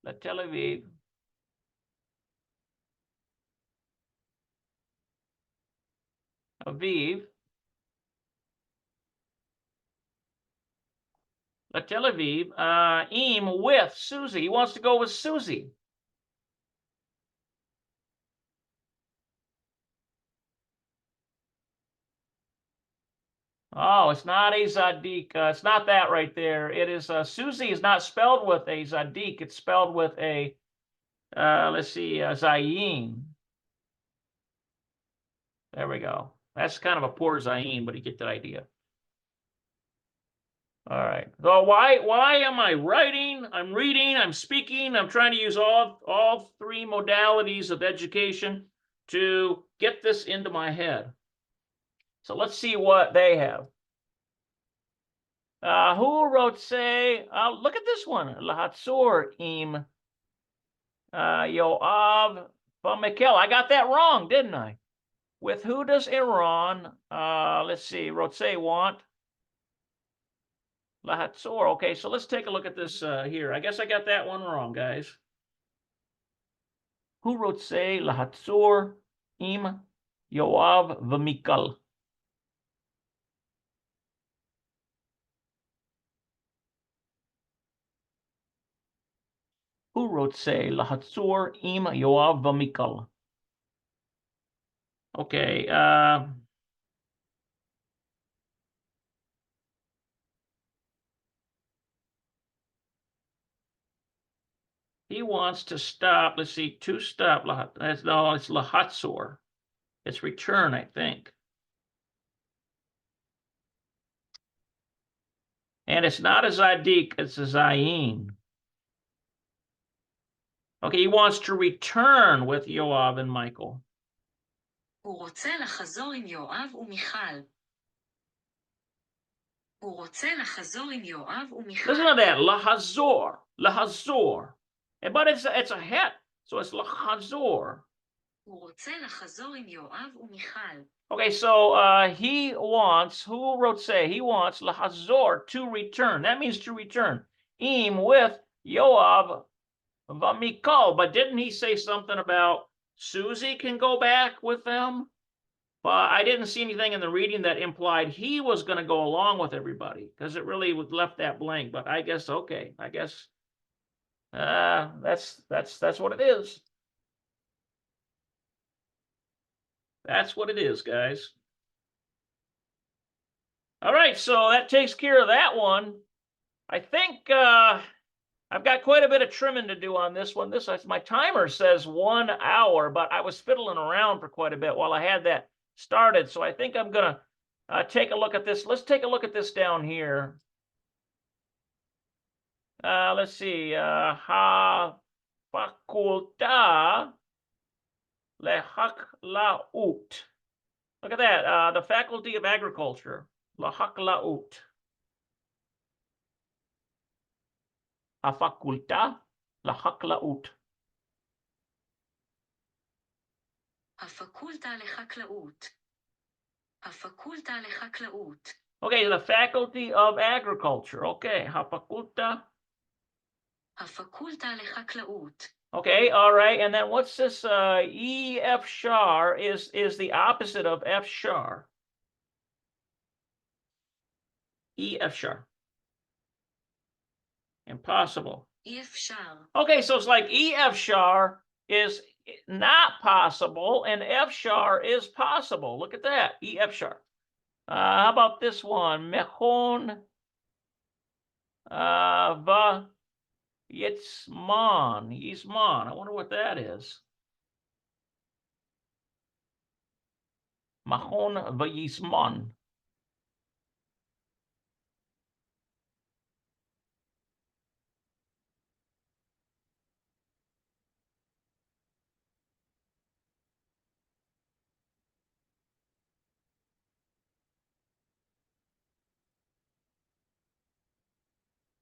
La Tel Aviv. Aviv. La Tel Aviv. Im with Susie. He wants to go with Susie. Oh, it's not a Zadik. It's not that right there. It is Susie is not spelled with a Zadik. It's spelled with a, let's see, Zayin. There we go. That's kind of a poor Zayin, but you get the idea. All right. So why am I writing? I'm reading. I'm speaking. I'm trying to use all three modalities of education to get this into my head. So let's see what they have. Who wrote say? Look at this one. Lahatzor im Yoav Mikel. I got that wrong, didn't I? With who does Iran? Let's see. Wrote say want. Lahatzor. Okay, so let's take a look at this here. I guess I got that one wrong, guys. Who wrote say Lahatzor im Yoav v'Mikal? Who wrote say Lahatzor im Yoav v'Mikal? Okay. He wants to stop. Let's see, to stop. No, it's Lahatzor. It's return, I think. And it's not a Zadik, it's a Zayin. Okay, he wants to return with Yoav and Michael. הוא רוצה לחזור עם יואב ומיכל. הוא רוצה לחזור עם יואב ומיכל. Listen to that, lahazor, lahazor. But it's a het, so it's lahazor. הוא רוצה לחזור עם יואב ומיכל. Okay, so he wants, who wrote say? He wants lahazor, to return. That means to return. Im with Yoav v'Mikal. But didn't he say something about Susie can go back with them? But I didn't see anything in the reading that implied he was going to go along with everybody, because it really left that blank. But I guess, okay, I guess that's what it is. That's what it is, guys. All right, so that takes care of that one. I think I've got quite a bit of trimming to do on this one. My timer says 1 hour, but I was fiddling around for quite a bit while I had that started. So I think I'm gonna take a look at this. Let's take a look at this down here. Let's see. Ha facultad lehaklaut. Look at that. The Faculty of Agriculture. Lehaklaut. הפקולטה לחקלאות. הפקולטה לחקלאות. הפקולטה לחקלאות. Okay, the Faculty of Agriculture. Okay, הפקולטה. הפקולטה לחקלאות. Okay, all right. And then what's this? E F char is the opposite of F char. E F char. Impossible. אי אפשר. Okay, so it's like E F char is not possible and F char is possible. Look at that. E F char. How about this one? Mechon va Yitzman. Yisman. I wonder what that is. Machon va Yisman.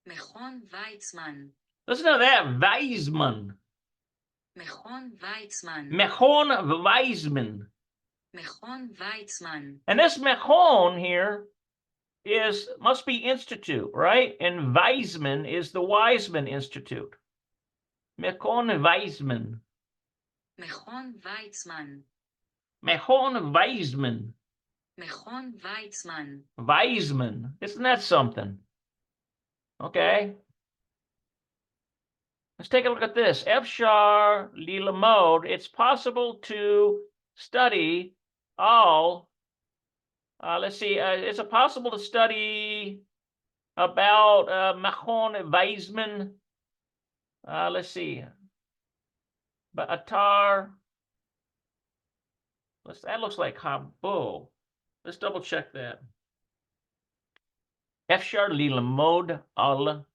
מכון ויצמן. Listen to that. Weizmann. מכון ויצמן. Mechon Weizmann. מכון ויצמן. And this Mechon here must be institute, right? And Weizmann is the Weizmann Institute. Mechon Weizmann. מכון ויצמן. Mechon Weizmann. מכון ויצמן. Weizmann. Isn't that something? Okay. Let's take a look at this. Efshar lilamod. It's possible to study all. Let's see. Is it possible to study about Machon Weizmann? Let's see. Ba'atar. That looks like Habo. Let's double check that. Efshar lilamod al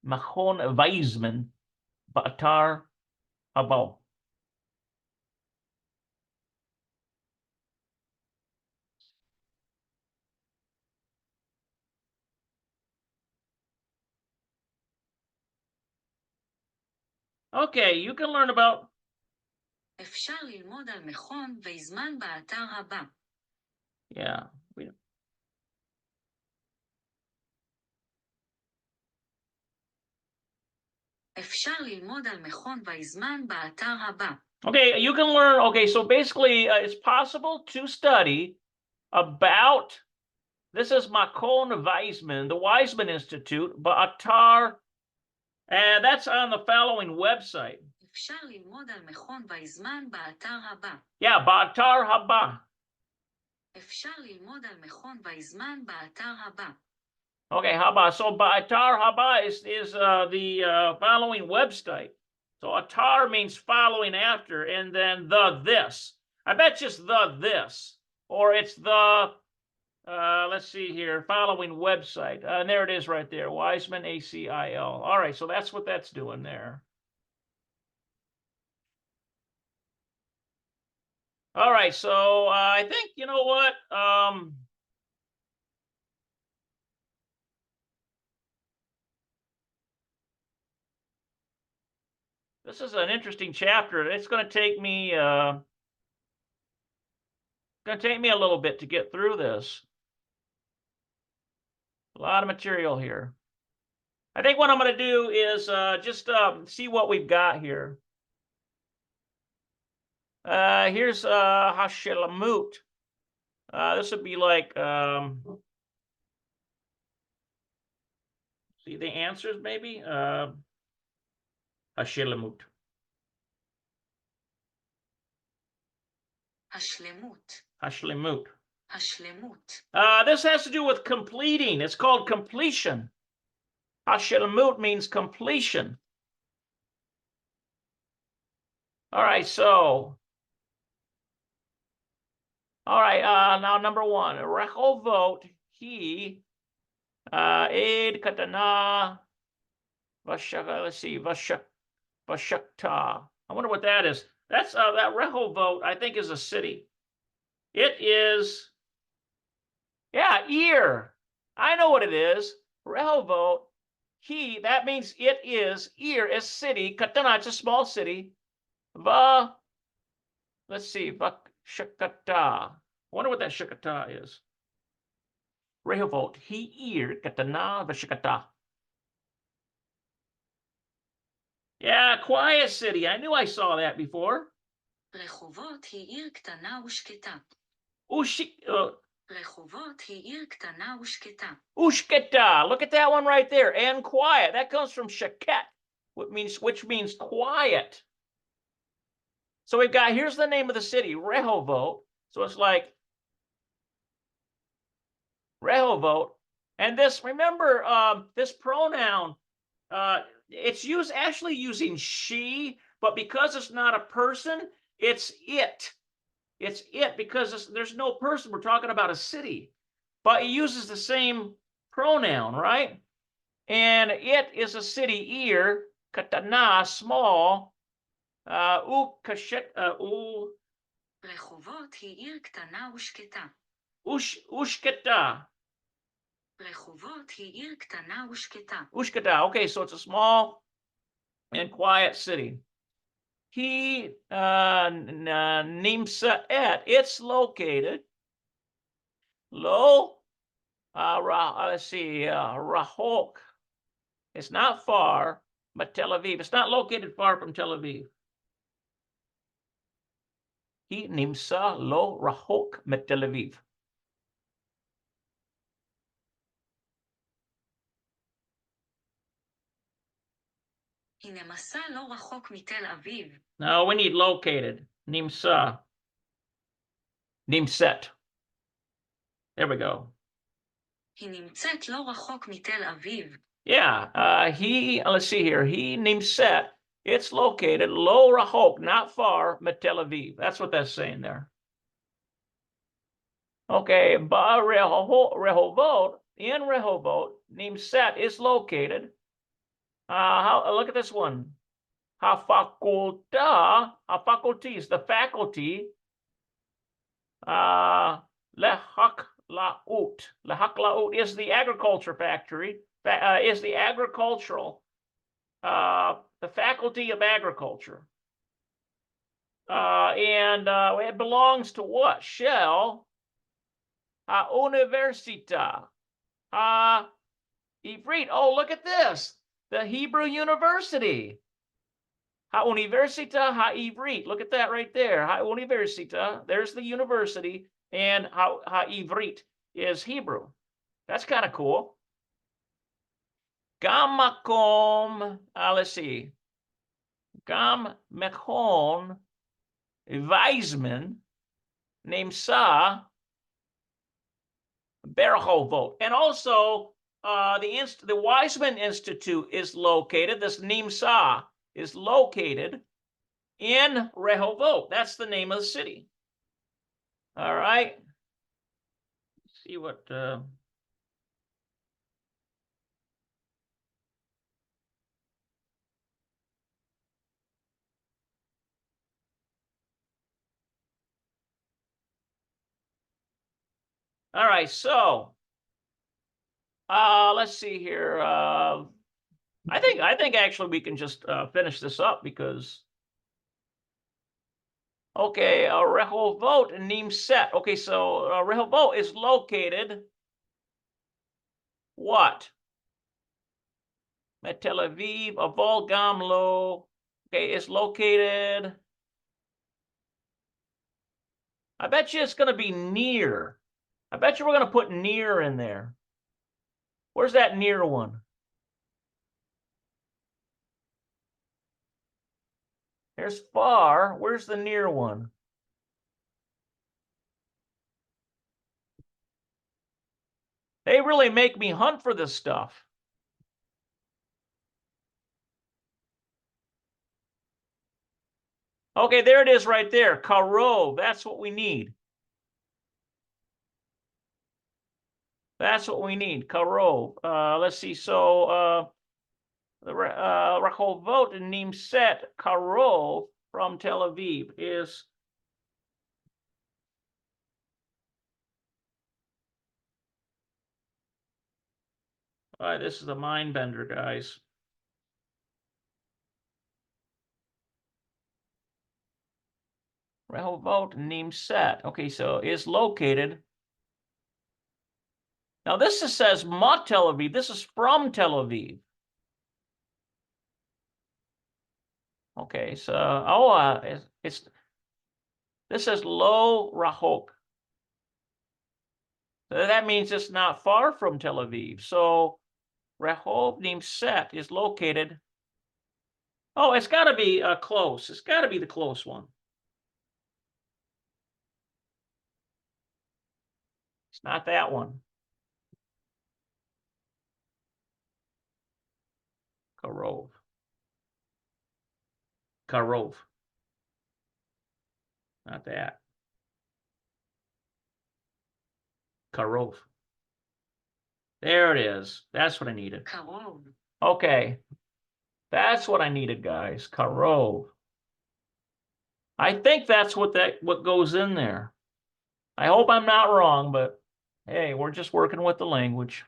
Machon Weizmann ba'atar Habo. Okay, you can learn about. אפשר ללמוד על מכון ויזמן באתר הבא. Yeah. אפשר ללמוד על מכון ויזמן באתר הבא. Okay, you can learn. Okay, so basically, it's possible to study about. This is Machon Weizmann, the Weizmann Institute, Ba'atar, and that's on the following website. אפשר ללמוד על מכון ויזמן באתר הבא. Yeah, Ba'atar Haba. אפשר ללמוד על מכון ויזמן באתר הבא. Okay, Haba. So Ba'atar Haba is the following website. So atar means following after, and then the this. I bet just the this, or it's the. Let's see here, following website. And there it is right there, Weizmann, ACIL. All right, so that's what that's doing there. All right, so, I think, you know what? This is an interesting chapter. It's going to take me a little bit to get through this. A lot of material here. I think what I'm going to do is just see what we've got here. Here's Hashelamut. This would be like, see the answers maybe? Hashelamut. השלמות. Hashlemut. השלמות. This has to do with completing. It's called completion. Hashlemut means completion. All right, so. All right, now number one, Rehovot, he, Aid Katana, Vashaka, let's see, Vashakta. I wonder what that is. That's that Rehovot, I think, is a city. It is, yeah, ear. I know what it is. Rehovot, he, that means it is, ear is city. Katana, it's a small city. Let's see, Vashakata. I wonder what that Shakata is. Rehovot, he, ear, Katana, Vashakata. Yeah, quiet city. I knew I saw that before. רחובות היא עיר קטנה ושקטה. רחובות היא עיר קטנה ושקטה. Ushketa. Look at that one right there. And quiet. That comes from shaket, which means quiet. So we've got, here's the name of the city, Rehovot. So it's like Rehovot. And this, remember, this pronoun, it's actually using she, but because it's not a person, it's it. It's it because there's no person. We're talking about a city, but it uses the same pronoun, right? And it is a city, ear, katana, small, רחובות היא עיר קטנה ושקטה. ushketa. רחובות היא עיר קטנה ושקטה. Ushketa. Okay, so it's a small and quiet city. He Nimsaet. It's located low. Let's see, Rahok. It's not far, but Tel Aviv. It's not located far from Tel Aviv. He Nimsa lo Rahok met Tel Aviv. היא נמסה לא רחוק מתל אביב. No, we need located. Nimsa. Nimset. There we go. היא נמצאת לא רחוק מתל אביב. Yeah, let's see here. He Nimset. It's located low Rahok, not far, met Tel Aviv. That's what that's saying there. Okay, Ba Rehovot, in Rehovot, Nimset is located. Look at this one. Faculty is the faculty. Lehaklaut. Lehaklaut is the agriculture factory. Is the agricultural, the faculty of agriculture. And it belongs to what? Shell. Universita. Ivrit. Oh, look at this. The Hebrew University. Universita Ha'ivrit. Look at that right there. Universita. There's the university. And Ha'ivrit is Hebrew. That's kind of cool. Gam makom. Let's see. Gam mechon Weizmann Nimsa Berhovot. And also the Weizmann Institute is located, this Nimsa is located in Rehovot. That's the name of the city. All right. Let's see what all right, so let's see here. I think actually we can just finish this up because. Okay, Rehovot Nimset. Okay, so Rehovot is located what? Met Tel Aviv, Aval Gamlo. Okay, it's located. I bet you it's going to be near. I bet you we're going to put near in there. Where's that near one? There's far. Where's the near one? They really make me hunt for this stuff. Okay, there it is right there. Karov. That's what we need. That's what we need. Karov. Let's see. So the Rehovot Nimset Karov from Tel Aviv is. This is a mind bender, guys. Rehovot Nimset. Okay, so is located. Now this says Mot Tel Aviv. This is from Tel Aviv. Okay, so it's this says Lo Rachok. So that means it's not far from Tel Aviv. So Rehov Nimset is located. Oh, it's got to be close. It's got to be the close one. It's not that one. Karov. Karov. Not that. Karov. There it is. That's what I needed. Karov. Okay. That's what I needed, guys. Karov. I think that's what goes in there. I hope I'm not wrong, but hey, we're just working with the language.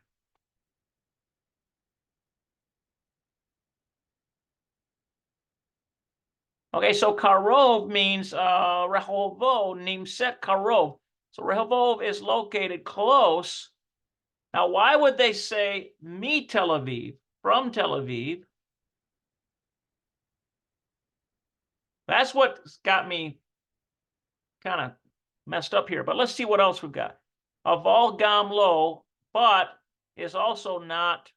Okay, so Karov means Rehovot Nimset Karov. So Rehovot is located close. Now, why would they say me Tel Aviv, from Tel Aviv? That's what's got me kind of messed up here. But let's see what else we've got. Aval Gam Lo, but is also not.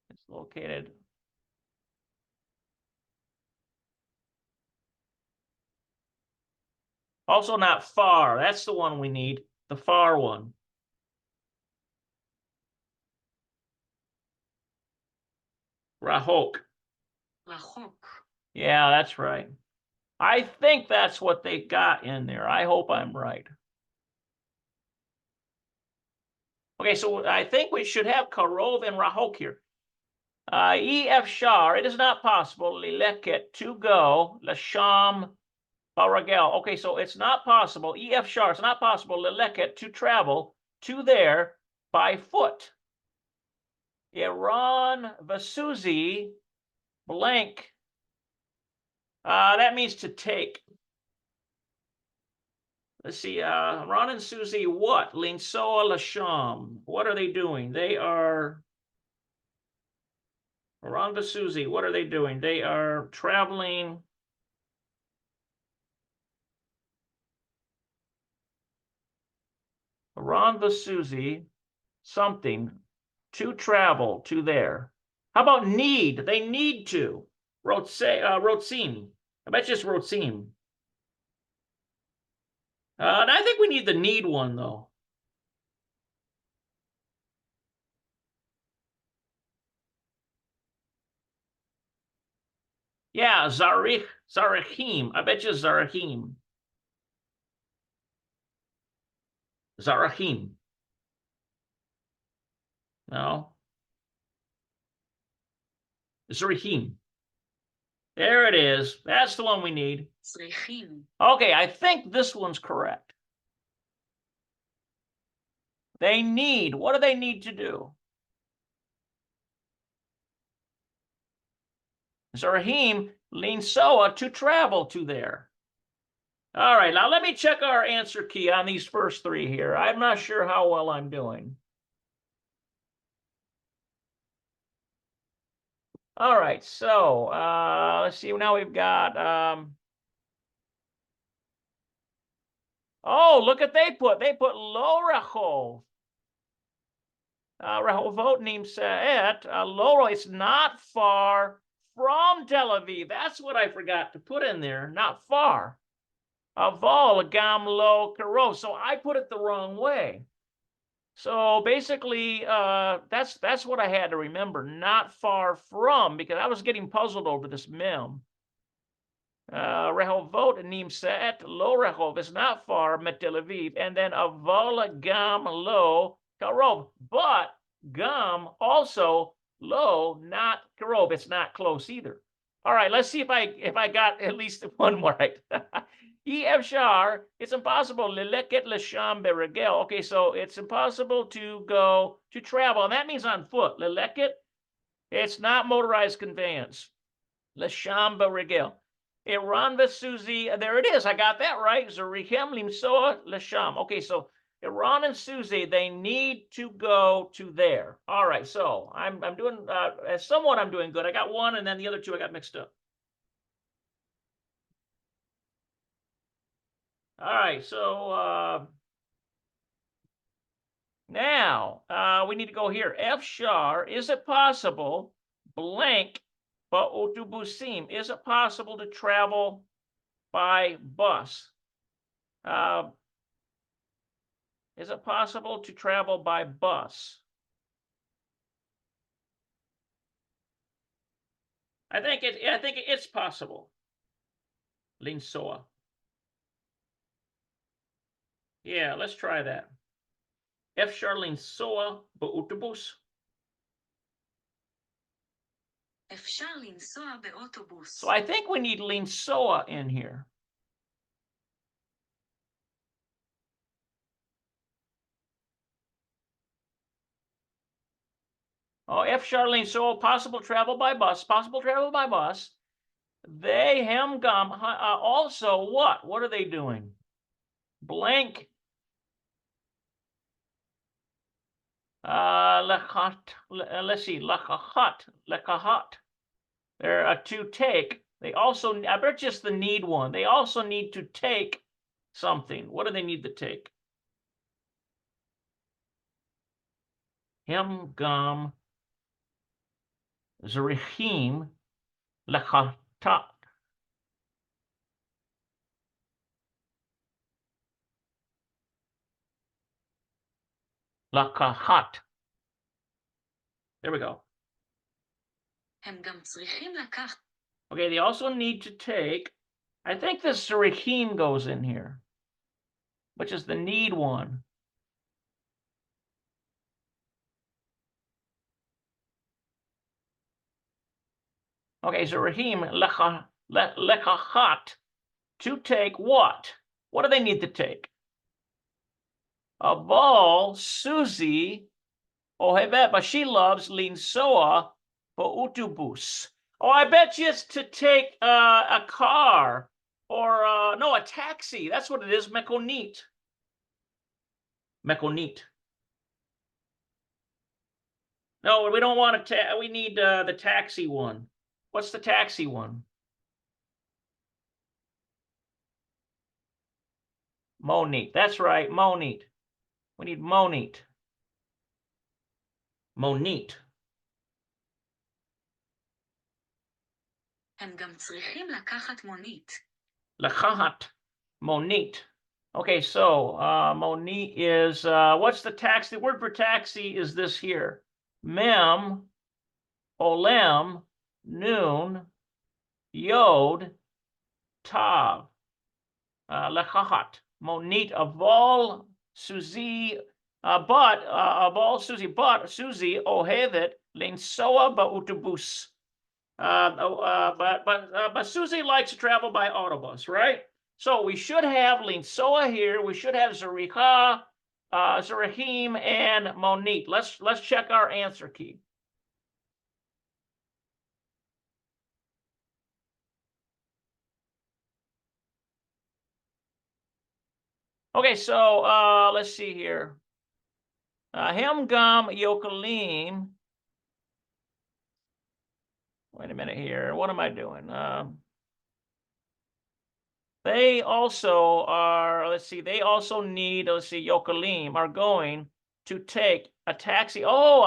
It's located. Also not far. That's the one we need. The far one. Rahok. Rachok. Yeah, that's right. I think that's what they got in there. I hope I'm right. Okay, so I think we should have Karov and Rahok here. EF Shar, it is not possible, Lileket, to go, Lasham, Baragel. Okay, so it's not possible, EF Shar, it's not possible, Lileket, to travel to there by foot. Iran Vasuzi, blank. That means to take. Let's see, Ron and Susie, what? Linsoa Lasham. What are they doing? They are. Ron and Susie, what are they doing? They are traveling. Ron Vasuzi, something to travel to there. How about need? They need to. Rotzim. I bet you it's Rotzim. And I think we need the need one, though. Yeah, Zarachim. I bet you Zarachim. Zarachim. No. Zarachim. There it is. That's the one we need. Zrechim. Okay, I think this one's correct. They need. What do they need to do? Zerahim linsoa to travel to there. All right, now let me check our answer key on these first three here. I'm not sure how well I'm doing. All right, so let's see. Now we've got. Oh, look at they put lo rechov. Rehovot nimsaet lo. It's not far from Tel Aviv. That's what I forgot to put in there. Not far. Aval gam lo karov. So I put it the wrong way. So basically, that's what I had to remember. Not far from, because I was getting puzzled over this mem. Rehovot nimsaet lo rehov. It's not far from Tel Aviv. And then aval gam lo karov. But gam also lo, not karov. It's not close either. All right, let's see if I got at least one more right. Efshar, it's impossible. Leleket lesham beregel. Okay, so it's impossible to go to travel, and that means on foot. Leleket, it's not motorized conveyance. Lesham beregel. Iran Susie, there it is. I got that right. Zerichem limsoa lesham. Okay, so Iran and Susie, they need to go to there. All right, so I'm doing somewhat. I'm doing good. I got one, and then the other two I got mixed up. All right, so now we need to go here. Efshar, is it possible, blank, ba'otubusim, is it possible to travel by bus? Is it possible to travel by bus? I think it's possible. Linsoa. Yeah, let's try that. Efshar linsoa באוטובוס. אפשר לנסוע באוטובוס. So I think we need linsoa in here. Oh, Efshar linsoa, possible travel by bus. Possible travel by bus. They hem gum also what? What are they doing? Blank. Let's see. Lekahat. They're to take. They also, I bet just the need one. They also need to take something. What do they need to take? Hem gum zerichim lechatat. Lakahat. There we go. הם גם צריכים לקחת. Okay, they also need to take, I think the zerichim goes in here, which is the need one. Okay, zerahim lekachat, to take what? What do they need to take? Aval Susie ohevet, but she loves linsoa ba'utubus. Oh, I bet you it's to take a car or no, a taxi. That's what it is. Mekonit. Mekonit. No, we don't want we need the taxi one. What's the taxi one? Monit. That's right, monit. We need monit. Monit. הם גם צריכים לקחת מונית. לקחת monit. Okay, so monit is what's the taxi? The word for taxi is this here. Mem, olem, noon, yod, tav. Lekachat, monit, aval, Susie, aval, Susie, but Susie, ohevet, linsoa ba'utubus. But Susie likes to travel by autobus, right? So we should have linsoa here. We should have zericha Zerahim and Monit. Let's check our answer key. Okay, so let's see here. Hemgam Yokalim. Wait a minute here. What am I doing? They also are, let's see, they also need, let's see, Yokalim are going to take a taxi. Oh,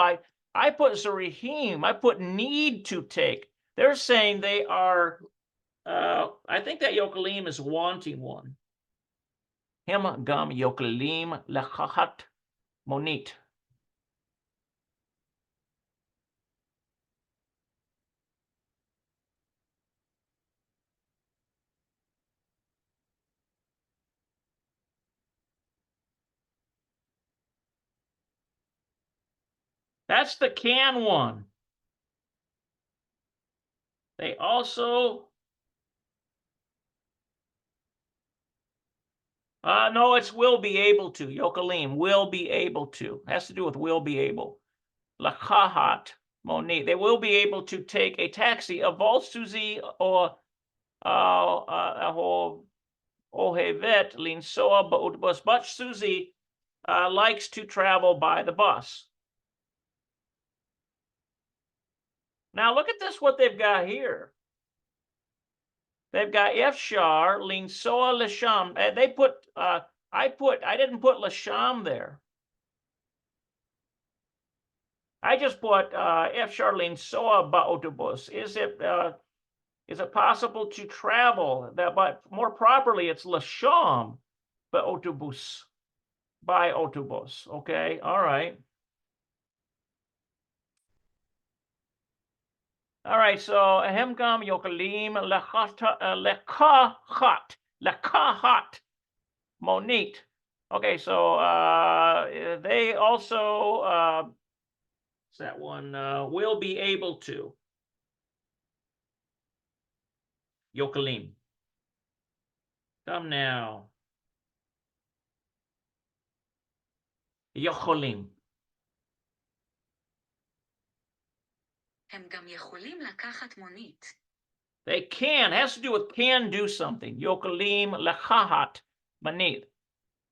I put Zerahim. I put need to take. They're saying they are, I think that Yokalim is wanting one. Him gam Yokalim lechahat monit. That's the can one. They also, no, it's will be able to. Yokalim, will be able to. Has to do with will be able. Lakahat Moni. They will be able to take a taxi. A Volt Suzy or Ohevet Linsoa bus. But Susie likes to travel by the bus. Now look at this, what they've got here. They've got Efshar, Linsoa Lasham. They put, I didn't put Lasham there. I just put Efshar Linsoa Ba'otobus. Is it possible to travel that, but more properly, it's Lasham Ba'otobus, by autobus. Okay, all right. All right, so Hemgam Yokalim Lekahat Monit. Okay, so they also what's that one? Will be able to. Yokalim. Come now. Yocholim. הם גם יכולים לקחת מונית. They can, has to do with can do something. Yokalim lechahat manit.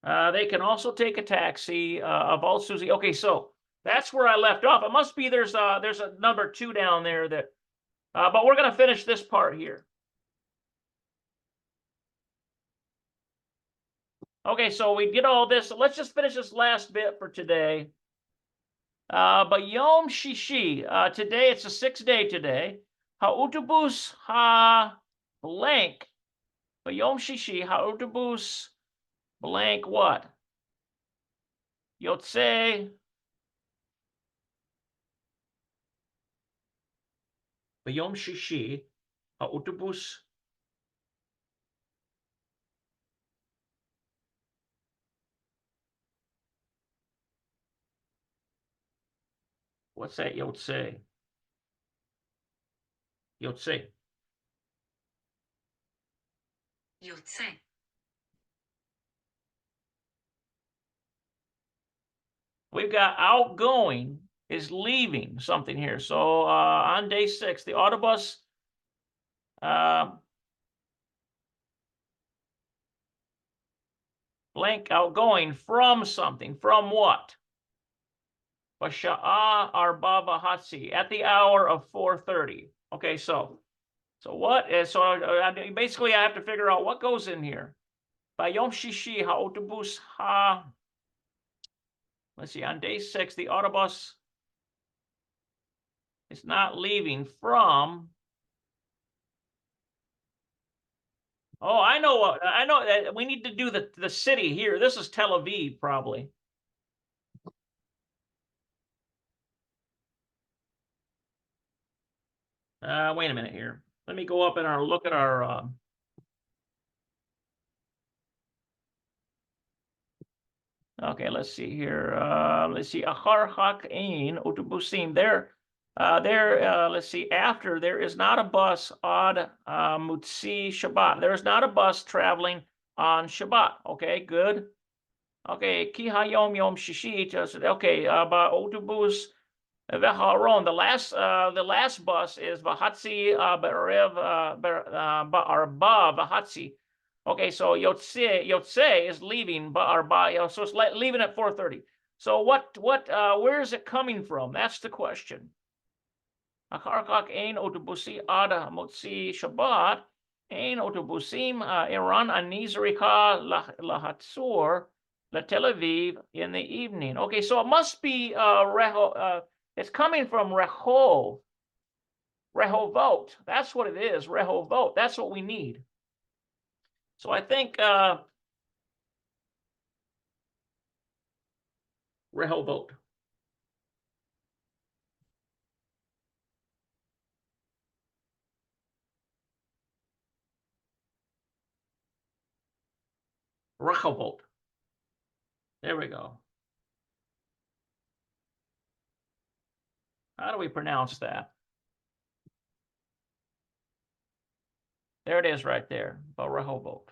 They can also take a taxi of all Susie. Okay, so that's where I left off. It must be there's a number 2 down there that, but we're going to finish this part here. Okay, so we get all this. So let's just finish this last bit for today. But Yom Shishi, today it's a 6th day today. Ha'utubus ha blank. But Yom Shishi, ha'utubus blank what? Yotze. But Yom Shishi, ha'utubus. What's that Yotze? Yotze. יוצא. We've got outgoing is leaving something here. So on day 6, the autobus blank outgoing from something. From what? Basha'a arbava hatsi, at the hour of 4:30. Okay, so what is, so basically I have to figure out what goes in here. Bayom shishi ha'autobus ha. Let's see, on day 6, the autobus is not leaving from. Oh, I know what, I know that we need to do the city here. This is Tel Aviv, probably. Wait a minute here. Let me go up and look at our okay, let's see here. Let's see. Achar Hakain Autobusim. There, let's see. After, there is not a bus on Mutsi Shabbat. There is not a bus traveling on Shabbat. Okay, good. Okay, ki hayom yom shishi. Okay, ba'otobus v'haron. The last bus is v'hatzi b'erev ba'arba v'hatzi. Okay, so yotze is leaving ba'arba. So it's leaving at 4:30. So where is it coming from? That's the question. Achar kach ein otobusi ad motzi Shabbat. Ein otobusim Iran ani zrika lahatzur Tel Aviv in the evening. Okay, so it must be it's coming from Rehovot. That's what it is, Rehovot. That's what we need. So I think Rehovot. Rehovot. There we go. How do we pronounce that? There it is right there, Rehovot.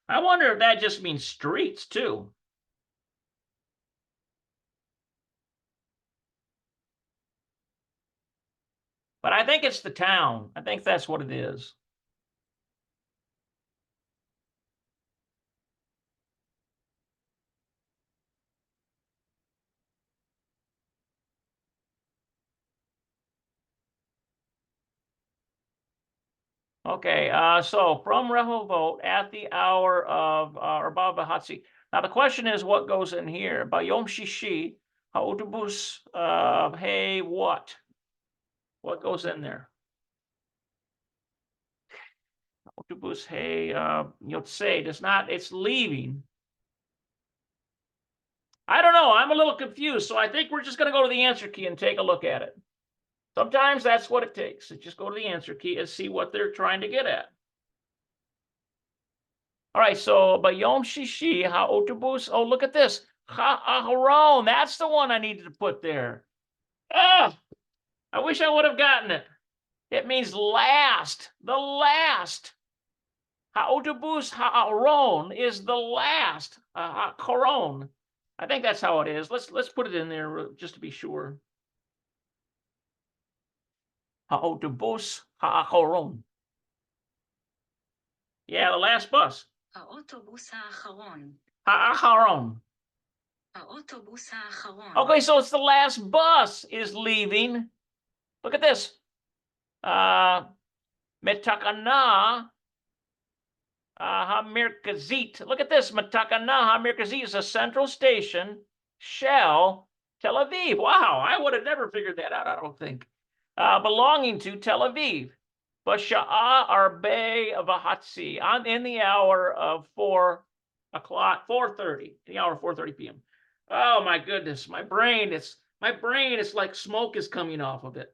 I wonder if that just means streets too. But I think it's the town. I think that's what it is. Okay, so from Rehovot at the hour of Arba V'Hatzi. Now the question is, what goes in here? Bayom Shishi, ha'otobus, hey, what? What goes in there? Autobus, hey, Yotze does not, it's leaving. I don't know, I'm a little confused, so I think we're just gonna go to the answer key and take a look at it. Sometimes that's what it takes. Just go to the answer key and see what they're trying to get at. All right, so Bayom Shishi, ha'otobus, oh, look at this. Ha'aharon, that's the one I needed to put there. Ah, I wish I would have gotten it. It means last, the last. Ha'otobus ha'aron is the last. Ha'aron. I think that's how it is. Let's put it in there just to be sure. Ha'otobus ha'aron. Yeah, the last bus. האוטובוס האחרון. Ha'aron. האוטובוס האחרון. Okay, so it's the last bus is leaving. Look at this. Metakana HaMerkazit. Look at this. Metakana HaMerkazit is a central station. Shell Tel Aviv. Wow, I would have never figured that out, I don't think. Belonging to Tel Aviv. Basha'a Arbe V'Hatzi. I'm in the hour of 4 o'clock, 4:30, the hour of 4:30 p.m. Oh my goodness, my brain is like smoke is coming off of it.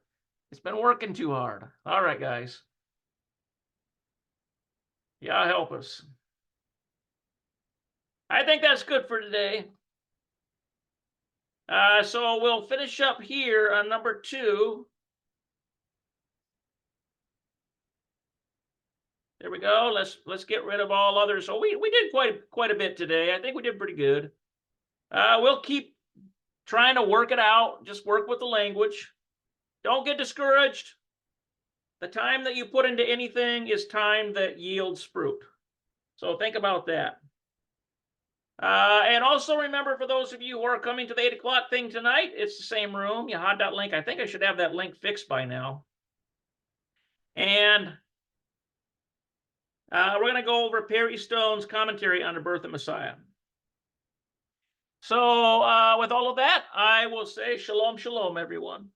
It's been working too hard. All right, guys. Yeah, help us. I think that's good for today. So we'll finish up here on number 2. There we go. Let's get rid of all others. So we did quite a bit today. I think we did pretty good. We'll keep trying to work it out. Just work with the language. Don't get discouraged. The time that you put into anything is time that yields fruit. So think about that. And also remember, for those of you who are coming to the 8 o'clock thing tonight, it's the same room. You had that link. I think I should have that link fixed by now. And we're going to go over Perry Stone's commentary on the birth of Messiah. So with all of that, I will say shalom, shalom, everyone.